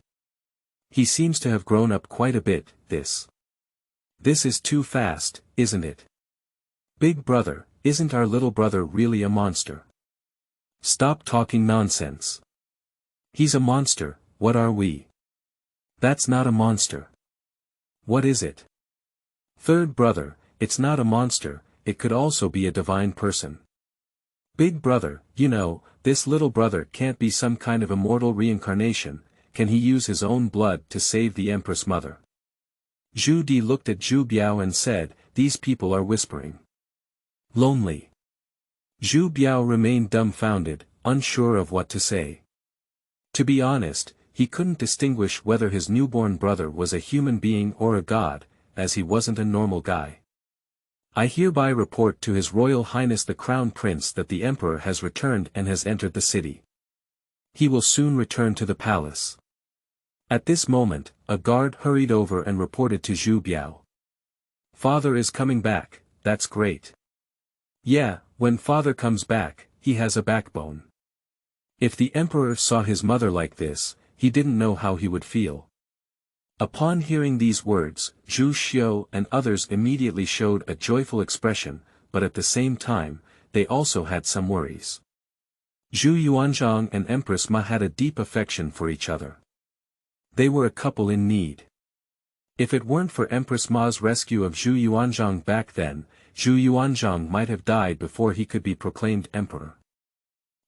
He seems to have grown up quite a bit, This is too fast, isn't it? Big brother, isn't our little brother really a monster? Stop talking nonsense. He's a monster, what are we? That's not a monster. What is it? Third brother, it's not a monster, it could also be a divine person. Big brother, you know, this little brother can't be some kind of immortal reincarnation, can he use his own blood to save the Empress Mother? Zhu Di looked at Zhu Biao and said, these people are whispering. Lonely. Zhu Biao remained dumbfounded, unsure of what to say. To be honest, he couldn't distinguish whether his newborn brother was a human being or a god, as he wasn't a normal guy. I hereby report to His Royal Highness the Crown Prince that the Emperor has returned and has entered the city. He will soon return to the palace. At this moment, a guard hurried over and reported to Zhu Biao. Father is coming back, that's great. Yeah, when father comes back, he has a backbone. If the Emperor saw his mother like this, he didn't know how he would feel. Upon hearing these words, Zhu Xiu and others immediately showed a joyful expression, but at the same time, they also had some worries. Zhu Yuanzhang and Empress Ma had a deep affection for each other. They were a couple in need. If it weren't for Empress Ma's rescue of Zhu Yuanzhang back then, Zhu Yuanzhang might have died before he could be proclaimed emperor.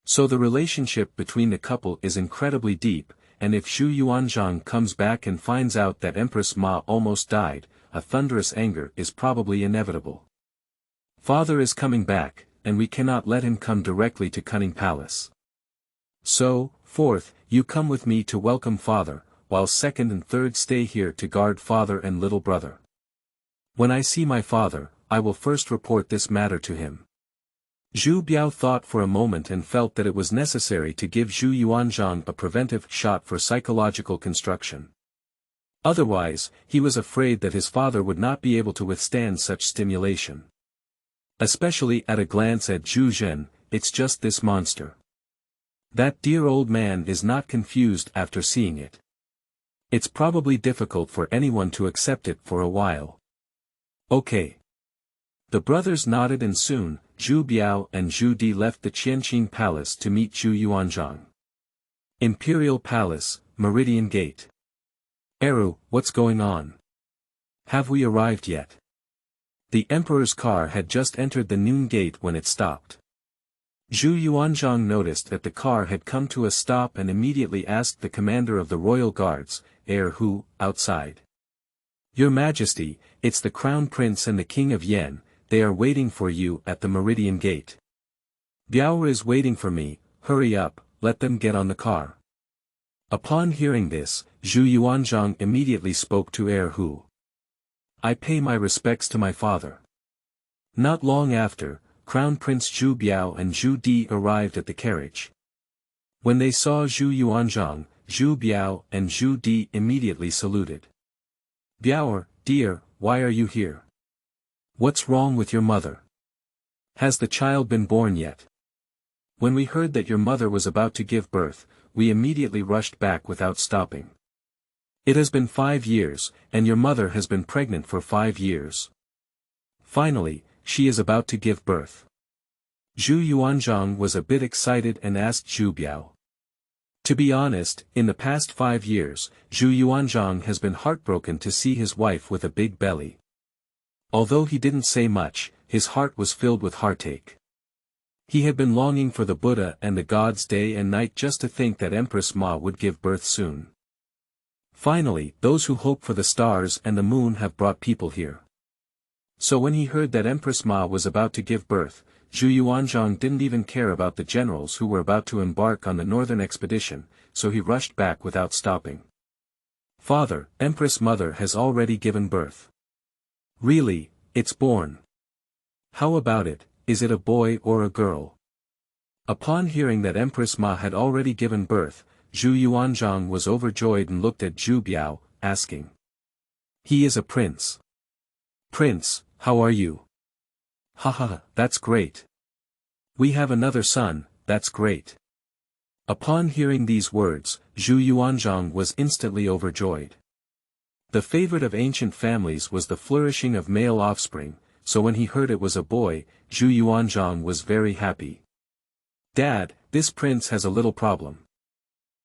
So the relationship between the couple is incredibly deep, and if Zhu Yuanzhang comes back and finds out that Empress Ma almost died, a thunderous anger is probably inevitable. Father is coming back, and we cannot let him come directly to Cunning Palace. So, fourth, you come with me to welcome father, while second and third stay here to guard father and little brother. When I see my father, I will first report this matter to him. Zhu Biao thought for a moment and felt that it was necessary to give Zhu Yuanzhang a preventive shot for psychological construction. Otherwise, he was afraid that his father would not be able to withstand such stimulation. Especially at a glance at Zhu Zhen, it's just this monster. That dear old man is not confused after seeing it. It's probably difficult for anyone to accept it for a while. Okay. The brothers nodded and soon, Zhu Biao and Zhu Di left the Qianqing Palace to meet Zhu Yuanzhang. Imperial Palace, Meridian Gate. Eru, what's going on? Have we arrived yet? The emperor's car had just entered the noon gate when it stopped. Zhu Yuanzhang noticed that the car had come to a stop and immediately asked the commander of the royal guards, Hu, outside. Your Majesty, it's the Crown Prince and the King of Yen, they are waiting for you at the Meridian Gate. Biao is waiting for me, hurry up, let them get on the car. Upon hearing this, Zhu Yuanzhang immediately spoke to Hu. I pay my respects to my father. Not long after, Crown Prince Zhu Biao and Zhu Di arrived at the carriage. When they saw Zhu Yuanzhang, Zhu Biao and Zhu Di immediately saluted. Biao, dear, why are you here? What's wrong with your mother? Has the child been born yet? When we heard that your mother was about to give birth, we immediately rushed back without stopping. It has been 5 years, and your mother has been pregnant for 5 years. Finally, she is about to give birth. Zhu Yuanzhang was a bit excited and asked Zhu Biao. To be honest, in the past 5 years, Zhu Yuanzhang has been heartbroken to see his wife with a big belly. Although he didn't say much, his heart was filled with heartache. He had been longing for the Buddha and the gods day and night just to think that Empress Ma would give birth soon. Finally, those who hope for the stars and the moon have brought people here. So when he heard that Empress Ma was about to give birth, Zhu Yuanzhang didn't even care about the generals who were about to embark on the northern expedition, so he rushed back without stopping. Father, Empress Mother has already given birth. Really, it's born. How about it, is it a boy or a girl? Upon hearing that Empress Ma had already given birth, Zhu Yuanzhang was overjoyed and looked at Zhu Biao, asking. He is a prince. Prince, how are you? Haha, that's great. We have another son, that's great. Upon hearing these words, Zhu Yuanzhang was instantly overjoyed. The favorite of ancient families was the flourishing of male offspring, so when he heard it was a boy, Zhu Yuanzhang was very happy. Dad, this prince has a little problem.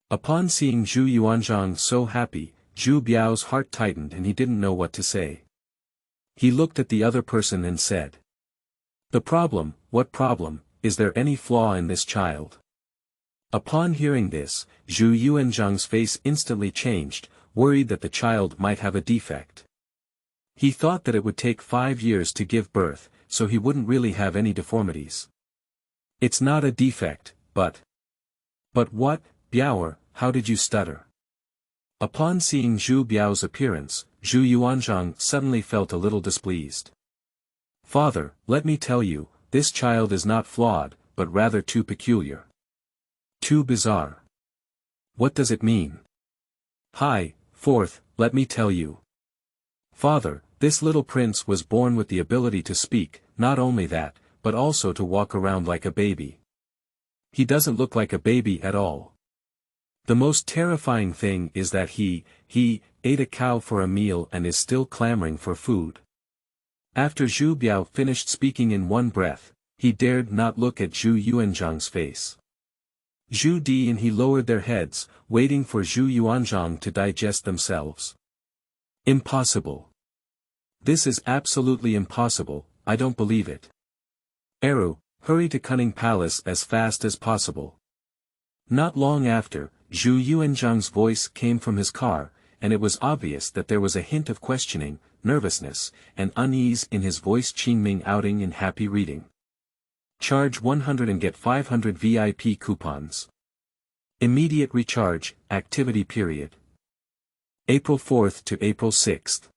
Upon seeing Zhu Yuanzhang so happy, Zhu Biao's heart tightened and he didn't know what to say. He looked at the other person and said. The problem, what problem, is there any flaw in this child? Upon hearing this, Zhu Yuanzhang's face instantly changed, worried that the child might have a defect. He thought that it would take 5 years to give birth, so he wouldn't really have any deformities. It's not a defect, but... But what, Biao, how did you stutter? Upon seeing Zhu Biao's appearance, Zhu Yuanzhang suddenly felt a little displeased. Father, let me tell you, this child is not flawed, but rather too peculiar. Too bizarre. What does it mean? Hi, fourth, let me tell you. Father, this little prince was born with the ability to speak, not only that, but also to walk around like a baby. He doesn't look like a baby at all. The most terrifying thing is that he ate a cow for a meal and is still clamoring for food. After Zhu Biao finished speaking in one breath, he dared not look at Zhu Yuanzhang's face. Zhu Di and he lowered their heads, waiting for Zhu Yuanzhang to digest themselves. Impossible. This is absolutely impossible, I don't believe it. Eru, hurry to Cunning Palace as fast as possible. Not long after, Zhu Yuanzhang's voice came from his car, and it was obvious that there was a hint of questioning, nervousness, and unease in his voice. Qingming outing in happy reading. Charge 100 and get 500 VIP coupons. Immediate recharge, activity period. April 4th to April 6th.